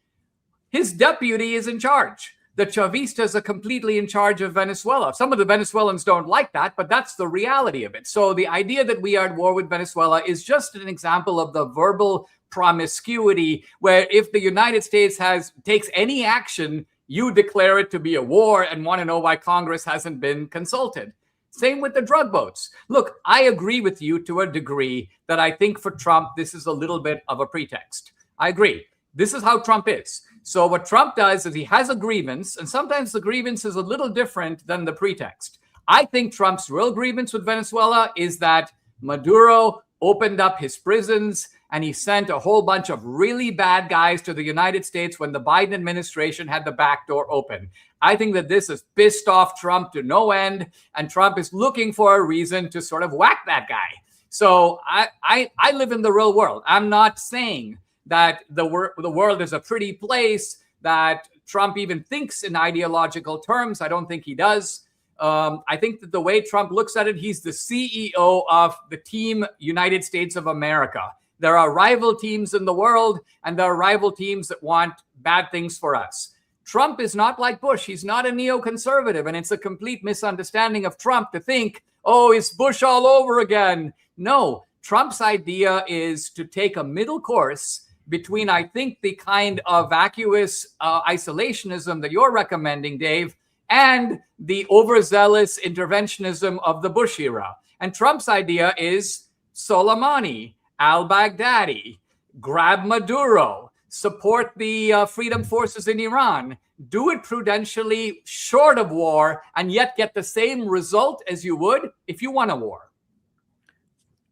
His deputy is in charge. The Chavistas are completely in charge of Venezuela. Some of the Venezuelans don't like that, but that's the reality of it. So the idea that we are at war with Venezuela is just an example of the verbal promiscuity, where if the United States takes any action, you declare it to be a war and want to know why Congress hasn't been consulted. Same with the drug boats. Look, I agree with you to a degree that I think for Trump, this is a little bit of a pretext. I agree. This is how Trump is. So what Trump does is he has a grievance, and sometimes the grievance is a little different than the pretext. I think Trump's real grievance with Venezuela is that Maduro opened up his prisons and he sent a whole bunch of really bad guys to the United States when the Biden administration had the back door open. I think that this has pissed off Trump to no end, and Trump is looking for a reason to sort of whack that guy. So I live in the real world. I'm not saying that the world is a pretty place, that Trump even thinks in ideological terms. I don't think he does. I think that the way Trump looks at it, he's the CEO of the team United States of America. There are rival teams in the world, and there are rival teams that want bad things for us. Trump is not like Bush. He's not a neoconservative, and it's a complete misunderstanding of Trump to think, oh, it's Bush all over again. No, Trump's idea is to take a middle course between, I think, the kind of vacuous isolationism that you're recommending, Dave, and the overzealous interventionism of the Bush era. And Trump's idea is Soleimani, al-Baghdadi, grab Maduro, support the freedom forces in Iran, do it prudentially, short of war, and yet get the same result as you would if you won a war.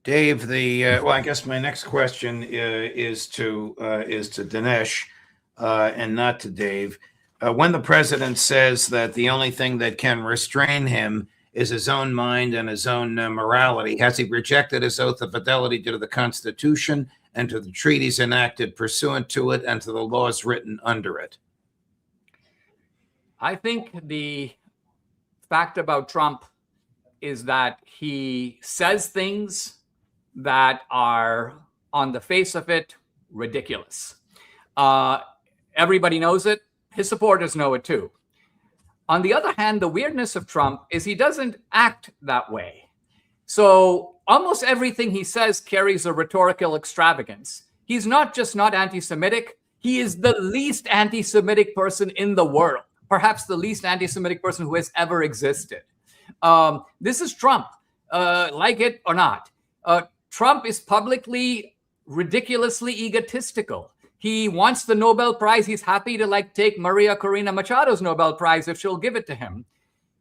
Dave, well, I guess my next question is to Dinesh and not to Dave. When the president says that the only thing that can restrain him is his own mind and his own morality, has he rejected his oath of fidelity to the Constitution and to the treaties enacted pursuant to it and to the laws written under it? I think the fact about Trump is that he says things that are, on the face of it, ridiculous. Everybody knows it. His supporters know it too. On the other hand, the weirdness of Trump is he doesn't act that way. So almost everything he says carries a rhetorical extravagance. He's not just not anti-Semitic, he is the least anti-Semitic person in the world, perhaps the least anti-Semitic person who has ever existed. This is Trump, like it or not. Trump is publicly ridiculously egotistical. He wants the Nobel Prize. He's happy to take Maria Corina Machado's Nobel Prize if she'll give it to him.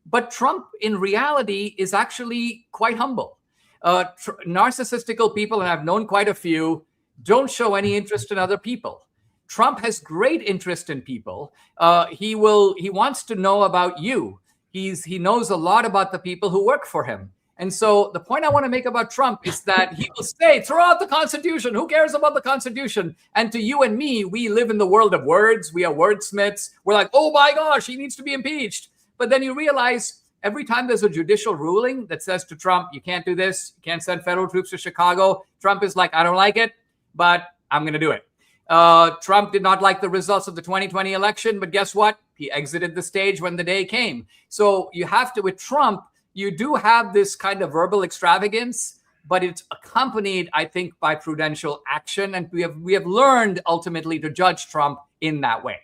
But Trump, in reality, is actually quite humble. Narcissistical people, and I've known quite a few, don't show any interest in other people. Trump has great interest in people. He wants to know about you. He knows a lot about the people who work for him. And so the point I want to make about Trump is that he will say, throw out the Constitution. Who cares about the Constitution? And to you and me, we live in the world of words. We are wordsmiths. We're like, oh my gosh, he needs to be impeached. But then you realize every time there's a judicial ruling that says to Trump, you can't do this, you can't send federal troops to Chicago, Trump is like, I don't like it, but I'm going to do it. Trump did not like the results of the 2020 election, but guess what? He exited the stage when the day came. So you have to, with Trump, you do have this kind of verbal extravagance, but it's accompanied, I think, by prudential action. And we have learned ultimately to judge Trump in that way.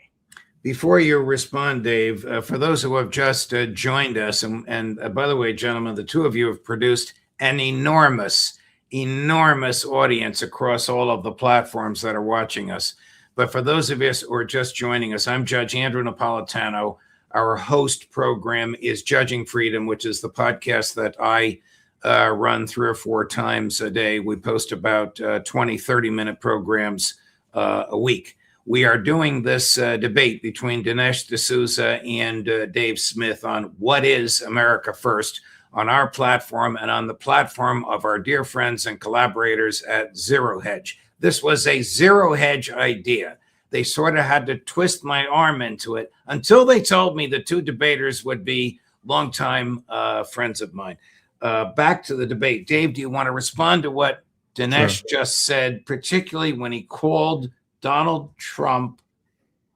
Before you respond, Dave, for those who have just joined us, and by the way, gentlemen, the two of you have produced an enormous audience across all of the platforms that are watching us. But for those of us who are just joining us, I'm Judge Andrew Napolitano. Our host program is Judging Freedom, which is the podcast that I run 3 or 4 times a day. We post about 20, 30-minute programs a week. We are doing this debate between Dinesh D'Souza and Dave Smith on what is America First on our platform and on the platform of our dear friends and collaborators at ZeroHedge. This was a ZeroHedge idea. They sort of had to twist my arm into it until they told me the two debaters would be longtime friends of mine. Back to the debate. Dave, do you want to respond to what Dinesh just said, particularly when he called Donald Trump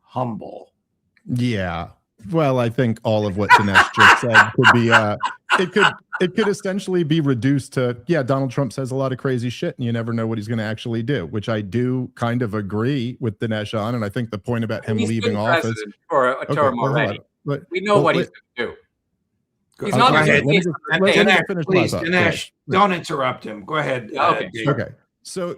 humble? Yeah. Well, I think all of what Dinesh just said could be, it could essentially be reduced to, yeah, Donald Trump says a lot of crazy shit and you never know what he's going to actually do, which I do kind of agree with Dinesh on. And I think the point about him leaving office for a term already. But, we know what he's going to do. He's not not ahead. Dinesh, Dinesh, don't interrupt him. Go ahead. Okay. So,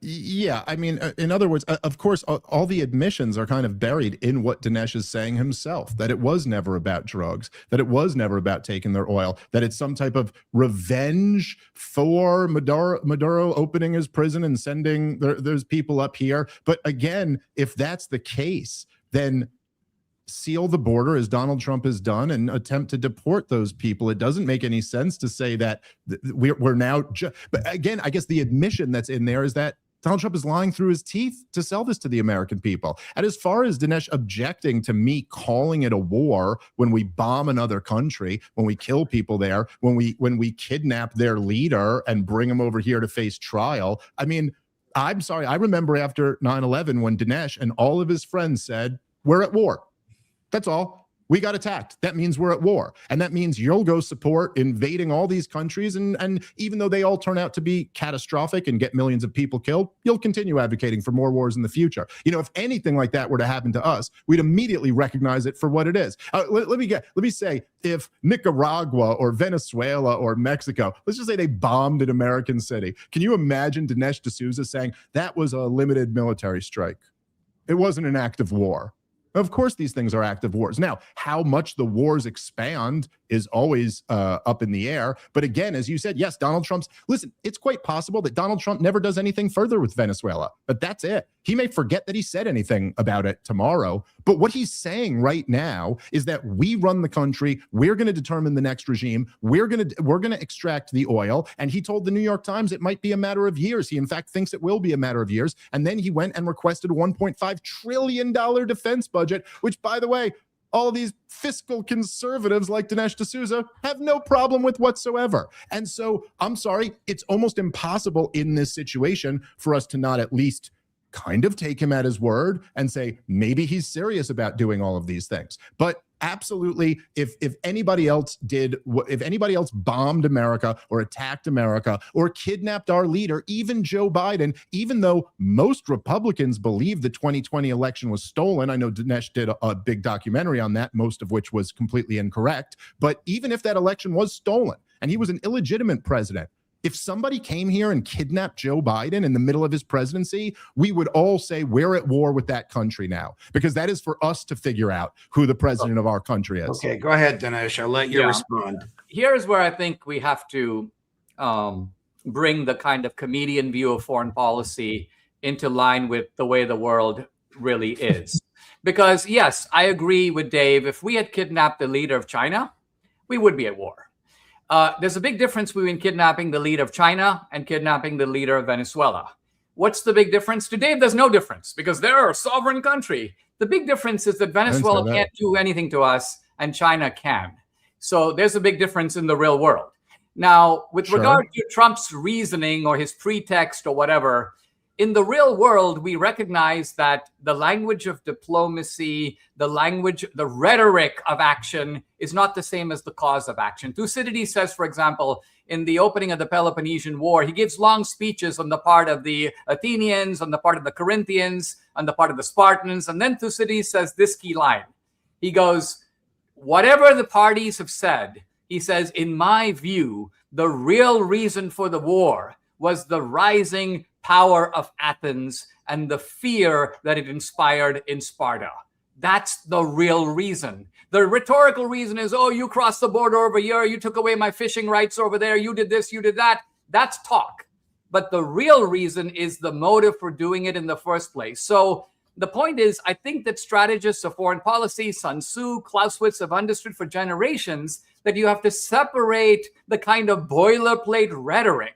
yeah, I mean, in other words, of course, all the admissions are kind of buried in what Dinesh is saying himself, that it was never about drugs, that it was never about taking their oil, that it's some type of revenge for Maduro opening his prison and sending those people up here. But again, if that's the case, then seal the border as Donald Trump has done and attempt to deport those people. It doesn't make any sense to say that we're now, but again, I guess the admission that's in there is that Donald Trump is lying through his teeth to sell this to the American people. And as far as Dinesh objecting to me calling it a war when we bomb another country, when we kill people there, when we kidnap their leader and bring him over here to face trial, I mean, I'm sorry. I remember after 9/11 when Dinesh and all of his friends said, we're at war. That's all. We got attacked. That means we're at war. And that means you'll go support invading all these countries. And even though they all turn out to be catastrophic and get millions of people killed, you'll continue advocating for more wars in the future. You know, if anything like that were to happen to us, we'd immediately recognize it for what it is. Let me say, if Nicaragua or Venezuela or Mexico, let's just say they bombed an American city. Can you imagine Dinesh D'Souza saying that was a limited military strike? It wasn't an act of war. Of course, these things are active wars. Now, how much the wars expand is always up in the air. But again, as you said, yes, Donald Trump's, listen, it's quite possible that Donald Trump never does anything further with Venezuela, but that's it. He may forget that he said anything about it tomorrow. But what he's saying right now is that we run the country. We're going to determine the next regime. We're going to extract the oil. And he told the New York Times it might be a matter of years. He, in fact, thinks it will be a matter of years. And then he went and requested a $1.5 trillion defense budget, which, by the way, all of these fiscal conservatives like Dinesh D'Souza have no problem with whatsoever. And so, I'm sorry, it's almost impossible in this situation for us to not at least kind of take him at his word and say, maybe he's serious about doing all of these things. But absolutely, if anybody else bombed America or attacked America or kidnapped our leader, even Joe Biden, even though most Republicans believe the 2020 election was stolen, I know Dinesh did a big documentary on that, most of which was completely incorrect, but even if that election was stolen and he was an illegitimate president, if somebody came here and kidnapped Joe Biden in the middle of his presidency, we would all say we're at war with that country now, because that is for us to figure out who the president of our country is. Okay, go ahead, Dinesh. I'll let you respond. Here's where I think we have to bring the kind of comedian view of foreign policy into line with the way the world really is. Because, yes, I agree with Dave. If we had kidnapped the leader of China, we would be at war. There's a big difference between kidnapping the leader of China and kidnapping the leader of Venezuela. What's the big difference? To Dave, there's no difference because they're a sovereign country. The big difference is that Venezuela can't do anything to us and China can. So there's a big difference in the real world. Now, with regard to Trump's reasoning or his pretext or whatever, in the real world, we recognize that the language of diplomacy, the rhetoric of action is not the same as the cause of action. Thucydides says, for example, in the opening of the Peloponnesian War, he gives long speeches on the part of the Athenians, on the part of the Corinthians, on the part of the Spartans. And then Thucydides says this key line. He goes, whatever the parties have said, he says, in my view, the real reason for the war was the rising power of Athens and the fear that it inspired in Sparta. That's the real reason. The rhetorical reason is, oh, you crossed the border over here, you took away my fishing rights over there, you did this, you did that. That's talk. But the real reason is the motive for doing it in the first place. So the point is, I think that strategists of foreign policy, Sun Tzu, Clausewitz, have understood for generations that you have to separate the kind of boilerplate rhetoric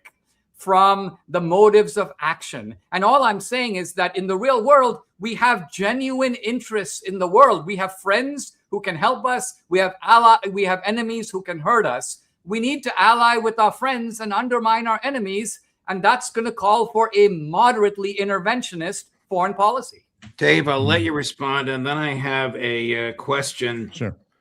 from the motives of action. And all I'm saying is that in the real world, we have genuine interests in the world. We have friends who can help us. We have enemies who can hurt us. We need to ally with our friends and undermine our enemies. And that's going to call for a moderately interventionist foreign policy. Dave, I'll let you respond. And then I have a question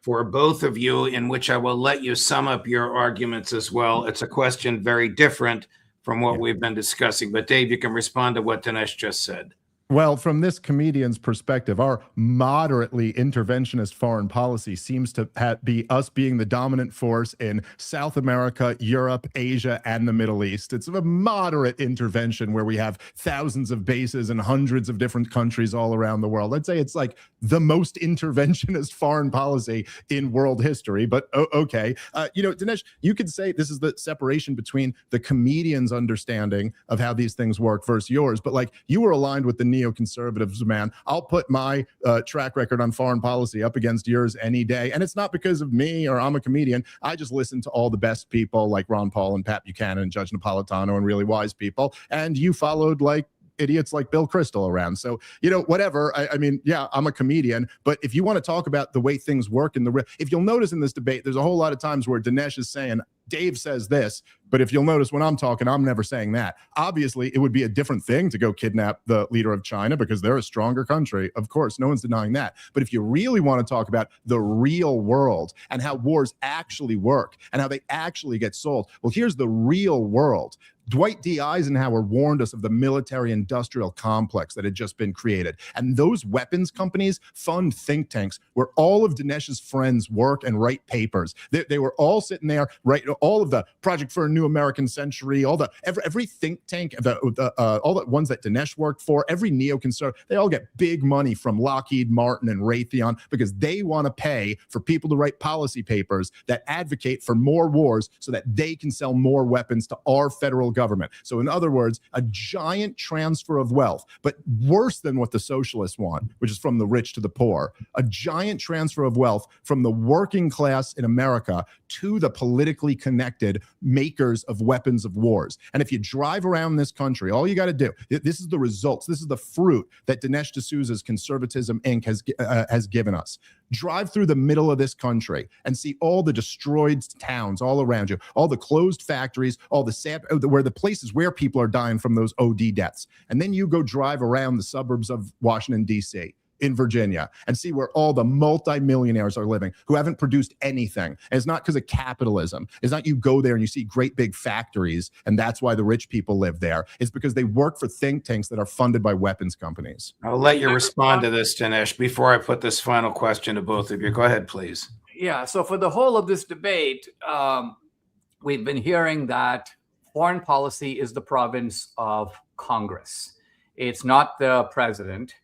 for both of you in which I will let you sum up your arguments as well. It's a question very different from what we've been discussing. But Dave, you can respond to what Dinesh just said. Well, from this comedian's perspective, our moderately interventionist foreign policy seems to be us being the dominant force in South America, Europe, Asia, and the Middle East. It's a moderate intervention where we have thousands of bases in hundreds of different countries all around the world. I'd say it's like the most interventionist foreign policy in world history, but okay. Dinesh, you could say this is the separation between the comedian's understanding of how these things work versus yours, but like you were aligned with the neoconservatives, man. I'll put my track record on foreign policy up against yours any day. And it's not because of me or I'm a comedian. I just listen to all the best people like Ron Paul and Pat Buchanan and Judge Napolitano and really wise people. And you followed like idiots like Bill Kristol around. So, whatever. I mean, yeah, I'm a comedian, but if you want to talk about the way things work if you'll notice in this debate, there's a whole lot of times where Dinesh is saying, Dave says this, but if you'll notice when I'm talking, I'm never saying that. Obviously, it would be a different thing to go kidnap the leader of China because they're a stronger country. Of course, no one's denying that. But if you really want to talk about the real world and how wars actually work and how they actually get solved, well, here's the real world. Dwight D. Eisenhower warned us of the military-industrial complex that had just been created. And those weapons companies fund think tanks where all of Dinesh's friends work and write papers. They were all sitting there, right? All of the Project for a New American Century, every think tank, all the ones that Dinesh worked for, every neoconservative, they all get big money from Lockheed Martin and Raytheon because they want to pay for people to write policy papers that advocate for more wars so that they can sell more weapons to our federal government. So in other words, a giant transfer of wealth, but worse than what the socialists want, which is from the rich to the poor, a giant transfer of wealth from the working class in America to the politically connected makers of weapons of wars. And if you drive around this country, all you got to do, this is the results, this is the fruit that Dinesh D'Souza's Conservatism Inc. has given us. Drive through the middle of this country and see all the destroyed towns all around you, all the closed factories, all the sad, where the places where people are dying from those OD deaths. And then you go drive around the suburbs of Washington, D.C., in Virginia, and see where all the multimillionaires are living who haven't produced anything. And it's not because of capitalism. It's not you go there and you see great big factories and that's why the rich people live there. It's because they work for think tanks that are funded by weapons companies. I'll let you respond to this, Dinesh, before I put this final question to both of you. Go ahead, please. Yeah, so for the whole of this debate, we've been hearing that foreign policy is the province of Congress. It's not the president.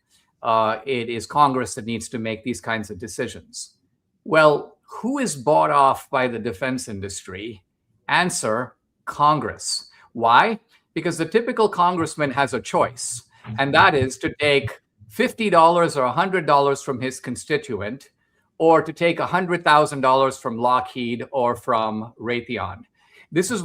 It is Congress that needs to make these kinds of decisions. Well, who is bought off by the defense industry? Answer, Congress. Why? Because the typical congressman has a choice, and that is to take $50 or $100 from his constituent, or to take $100,000 from Lockheed or from Raytheon. This is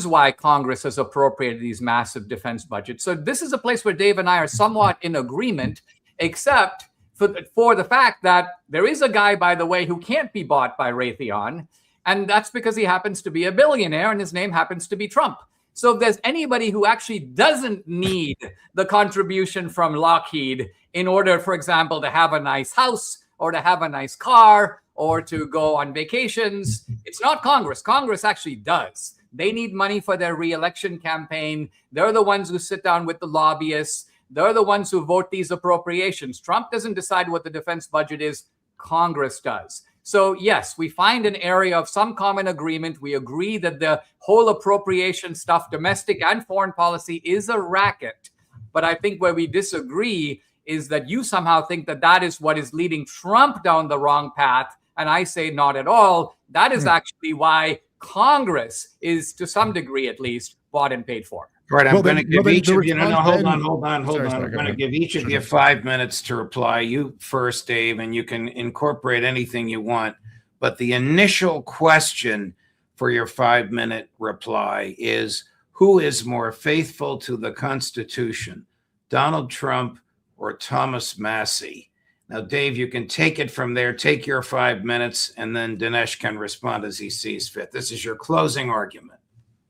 why Congress has appropriated these massive defense budgets. So this is a place where Dave and I are somewhat in agreement, except for the fact that there is a guy, by the way, who can't be bought by Raytheon, and that's because he happens to be a billionaire and his name happens to be Trump. So if there's anybody who actually doesn't need the contribution from Lockheed in order, for example, to have a nice house or to have a nice car or to go on vacations, it's not Congress. Congress actually does. They need money for their re-election campaign. They're the ones who sit down with the lobbyists. They're the ones who vote these appropriations. Trump doesn't decide what the defense budget is. Congress does. So yes, we find an area of some common agreement. We agree that the whole appropriation stuff, domestic and foreign policy, is a racket. But I think where we disagree is that you somehow think that that is what is leading Trump down the wrong path. And I say not at all. That is actually why Congress is, to some degree at least, bought and paid for. All right, I'm going to give each of you, hold on. I'm Sorry, going to give each of you 5 minutes to reply. You first, Dave, and you can incorporate anything you want. But the initial question for your 5-minute reply is, who is more faithful to the Constitution, Donald Trump or Thomas Massie? Now, Dave, you can take it from there. Take your 5 minutes, and then Dinesh can respond as he sees fit. This is your closing argument.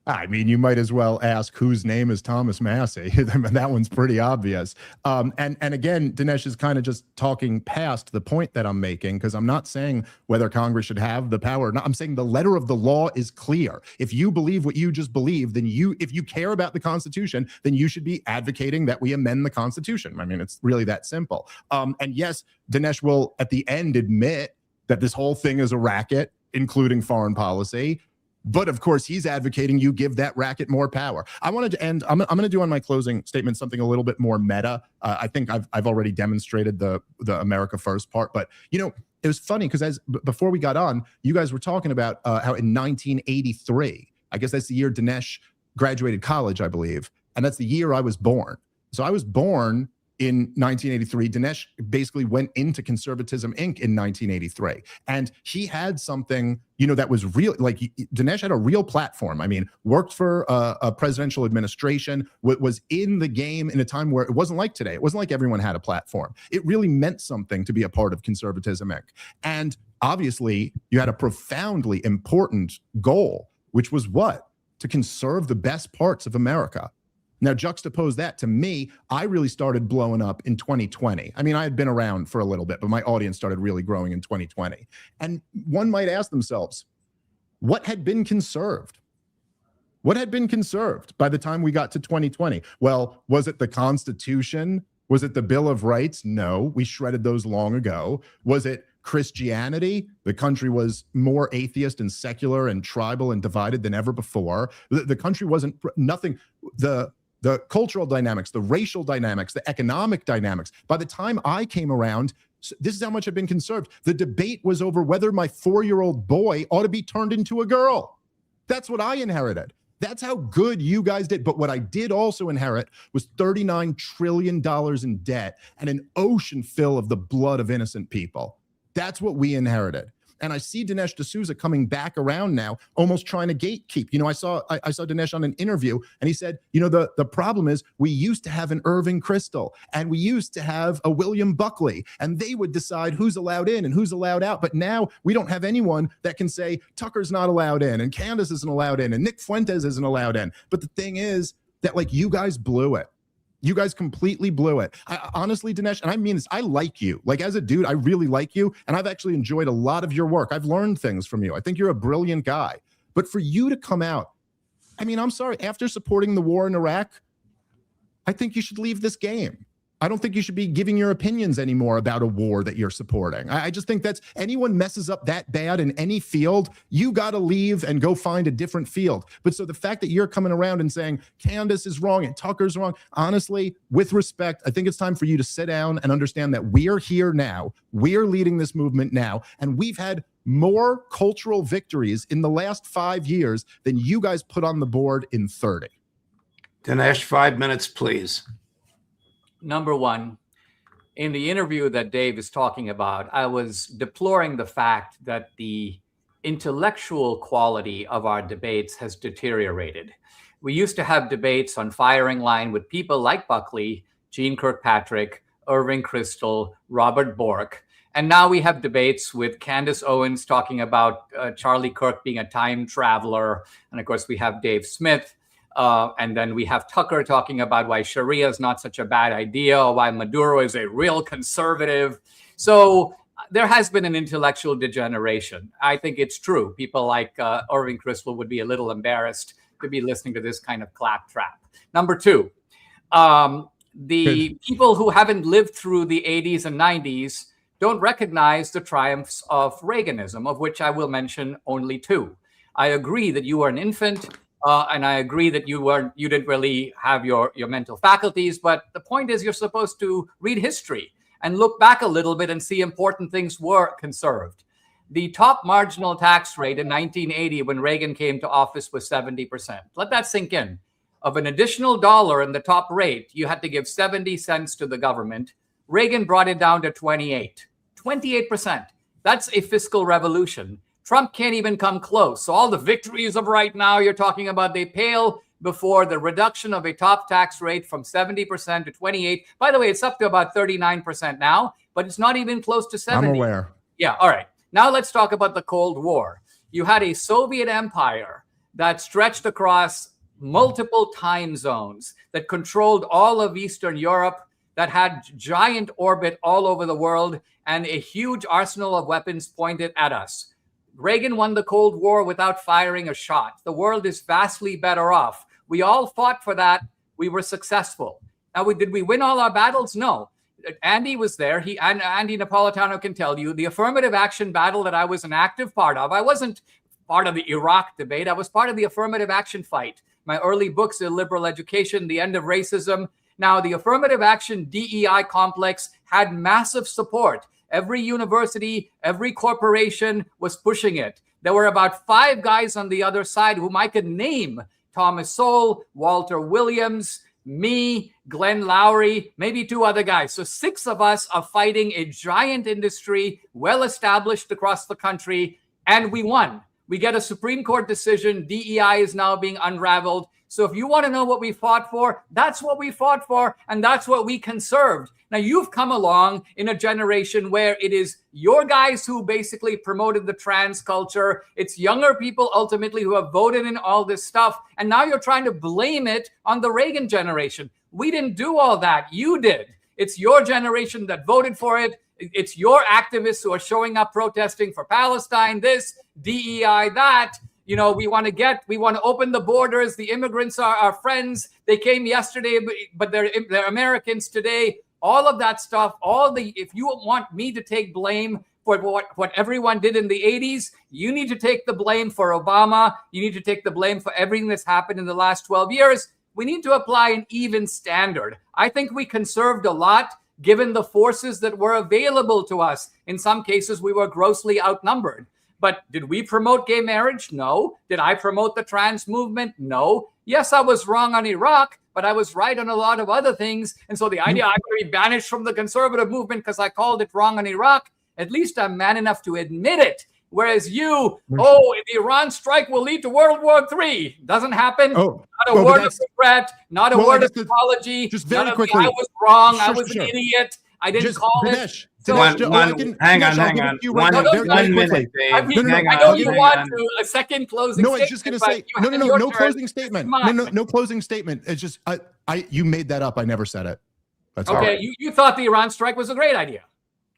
I mean, you might as well ask whose name is Thomas Massie. That one's pretty obvious. And again, Dinesh is kind of just talking past the point that I'm making, because I'm not saying whether Congress should have the power or not. I'm saying the letter of the law is clear. If you believe what you just believe, then if you care about the Constitution, then you should be advocating that we amend the Constitution. I mean, it's really that simple. And yes, Dinesh will at the end admit that this whole thing is a racket, including foreign policy. But of course, he's advocating you give that racket more power. I wanted to end, I'm going to do on my closing statement something a little bit more meta. I think I've already demonstrated the America First part, but it was funny because before we got on, you guys were talking about how in 1983, I guess that's the year Dinesh graduated college, I believe, and that's the year I was born. So I was born in 1983. Dinesh basically went into Conservatism Inc. in 1983. And he had something, that was real. Like Dinesh had a real platform. I mean, worked for a presidential administration, was in the game in a time where it wasn't like today. It wasn't like everyone had a platform. It really meant something to be a part of Conservatism Inc. And obviously, you had a profoundly important goal, which was what? To conserve the best parts of America. Now, juxtapose that to me, I really started blowing up in 2020. I mean, I had been around for a little bit, but my audience started really growing in 2020. And one might ask themselves, what had been conserved? What had been conserved by the time we got to 2020? Well, was it the Constitution? Was it the Bill of Rights? No, we shredded those long ago. Was it Christianity? The country was more atheist and secular and tribal and divided than ever before. The country wasn't nothing. The cultural dynamics, the racial dynamics, the economic dynamics. By the time I came around, this is how much had been conserved. The debate was over whether my 4-year-old boy ought to be turned into a girl. That's what I inherited. That's how good you guys did. But what I did also inherit was $39 trillion in debt and an ocean full of the blood of innocent people. That's what we inherited. And I see Dinesh D'Souza coming back around now, almost trying to gatekeep. I saw Dinesh on an interview, and he said, the problem is we used to have an Irving Kristol, and we used to have a William Buckley, and they would decide who's allowed in and who's allowed out. But now we don't have anyone that can say Tucker's not allowed in, and Candace isn't allowed in, and Nick Fuentes isn't allowed in. But the thing is that, you guys blew it. You guys completely blew it. Honestly, Dinesh, and I mean this, I like you. As a dude, I really like you, and I've actually enjoyed a lot of your work. I've learned things from you. I think you're a brilliant guy. But for you to come out, I mean, I'm sorry, after supporting the war in Iraq, I think you should leave this game. I don't think you should be giving your opinions anymore about a war that you're supporting. I just think that's anyone messes up that bad in any field, you got to leave and go find a different field. But so the fact that you're coming around and saying Candace is wrong and Tucker's wrong, honestly, with respect, I think it's time for you to sit down and understand that we're here now. We're leading this movement now. And we've had more cultural victories in the last 5 years than you guys put on the board in 30. Dinesh, 5 minutes, please. Number one, in the interview that Dave is talking about, I was deploring the fact that the intellectual quality of our debates has deteriorated. We used to have debates on firing line with people like Buckley, Gene Kirkpatrick, Irving Kristol, Robert Bork. And now we have debates with Candace Owens talking about Charlie Kirk being a time traveler. And of course, we have Dave Smith. And then we have Tucker talking about why Sharia is not such a bad idea, or why Maduro is a real conservative. So there has been an intellectual degeneration. I think it's true. People like Irving Kristol would be a little embarrassed to be listening to this kind of claptrap. Number two, the people who haven't lived through the 80s and 90s don't recognize the triumphs of Reaganism, of which I will mention only two. I agree that you were an infant. And I agree that you didn't really have your mental faculties, but the point is you're supposed to read history and look back a little bit and see important things were conserved. The top marginal tax rate in 1980 when Reagan came to office was 70%. Let that sink in. Of an additional dollar in the top rate, you had to give 70 cents to the government. Reagan brought it down to 28%. That's a fiscal revolution. Trump can't even come close. So all the victories of right now you're talking about, they pale before the reduction of a top tax rate from 70% to 28%. By the way, it's up to about 39% now, but it's not even close to 70%. I'm aware. Yeah, all right. Now let's talk about the Cold War. You had a Soviet empire that stretched across multiple time zones, that controlled all of Eastern Europe, that had giant orbit all over the world, and a huge arsenal of weapons pointed at us. Reagan won the Cold War without firing a shot. The world is vastly better off. We all fought for that. We were successful. Now, did we win all our battles? No. Andy was there. Andy Napolitano can tell you the affirmative action battle that I was an active part of. I wasn't part of the Iraq debate. I was part of the affirmative action fight. My early books, Illiberal Education, The End of Racism. Now, the affirmative action DEI complex had massive support. Every university, every corporation was pushing it. There were about 5 guys on the other side whom I could name: Thomas Sowell, Walter Williams, me, Glenn Lowry, maybe 2 other guys. So 6 of us are fighting a giant industry, well established across the country, and we won. We get a Supreme Court decision. DEI is now being unraveled. So if you want to know what we fought for, that's what we fought for, and that's what we conserved. Now, you've come along in a generation where it is your guys who basically promoted the trans culture. It's younger people ultimately who have voted in all this stuff. And now you're trying to blame it on the Reagan generation. We didn't do all that. You did. It's your generation that voted for it. It's your activists who are showing up protesting for Palestine, this, DEI, that. You know, we want to open the borders. The immigrants are our friends. They came yesterday, but they're Americans today. All of that stuff, if you want me to take blame for what everyone did in the 80s, you need to take the blame for Obama. You need to take the blame for everything that's happened in the last 12 years. We need to apply an even standard. I think we conserved a lot given the forces that were available to us. In some cases, we were grossly outnumbered. But did we promote gay marriage? No. Did I promote the trans movement? No. Yes, I was wrong on Iraq, but I was right on a lot of other things. And so the idea I'm going to be banished from the conservative movement because I called it wrong on Iraq, at least I'm man enough to admit it. Whereas you, the Iran strike will lead to World War III. Doesn't happen. Not a word of regret, not a word of apology. Just very quickly. I was wrong. I was an idiot. I didn't call Dinesh, it. So hang on. One minute, Dave. I know you want a second closing statement. No, it's just going to say, no closing statement. No closing statement. It's just, you made that up. I never said it. That's okay. Right. You thought the Iran strike was a great idea.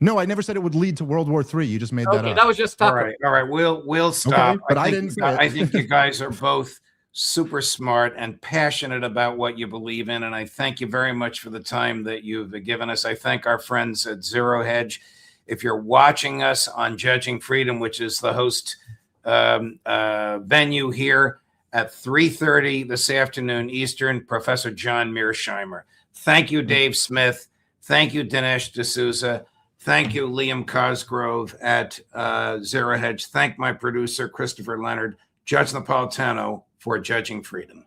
No, I never said it would lead to World War III. You just made that up. That was just tough. All right. We'll stop. Okay, but I didn't say it. I think you guys are both super smart and passionate about what you believe in. And I thank you very much for the time that you've given us. I thank our friends at ZeroHedge. If you're watching us on Judging Freedom, which is the host venue here at 3:30 this afternoon Eastern, Professor John Mearsheimer. Thank you, Dave Smith. Thank you, Dinesh D'Souza. Thank you, Liam Cosgrove at ZeroHedge. Thank my producer, Christopher Leonard, Judge Napolitano, for Judging Freedom.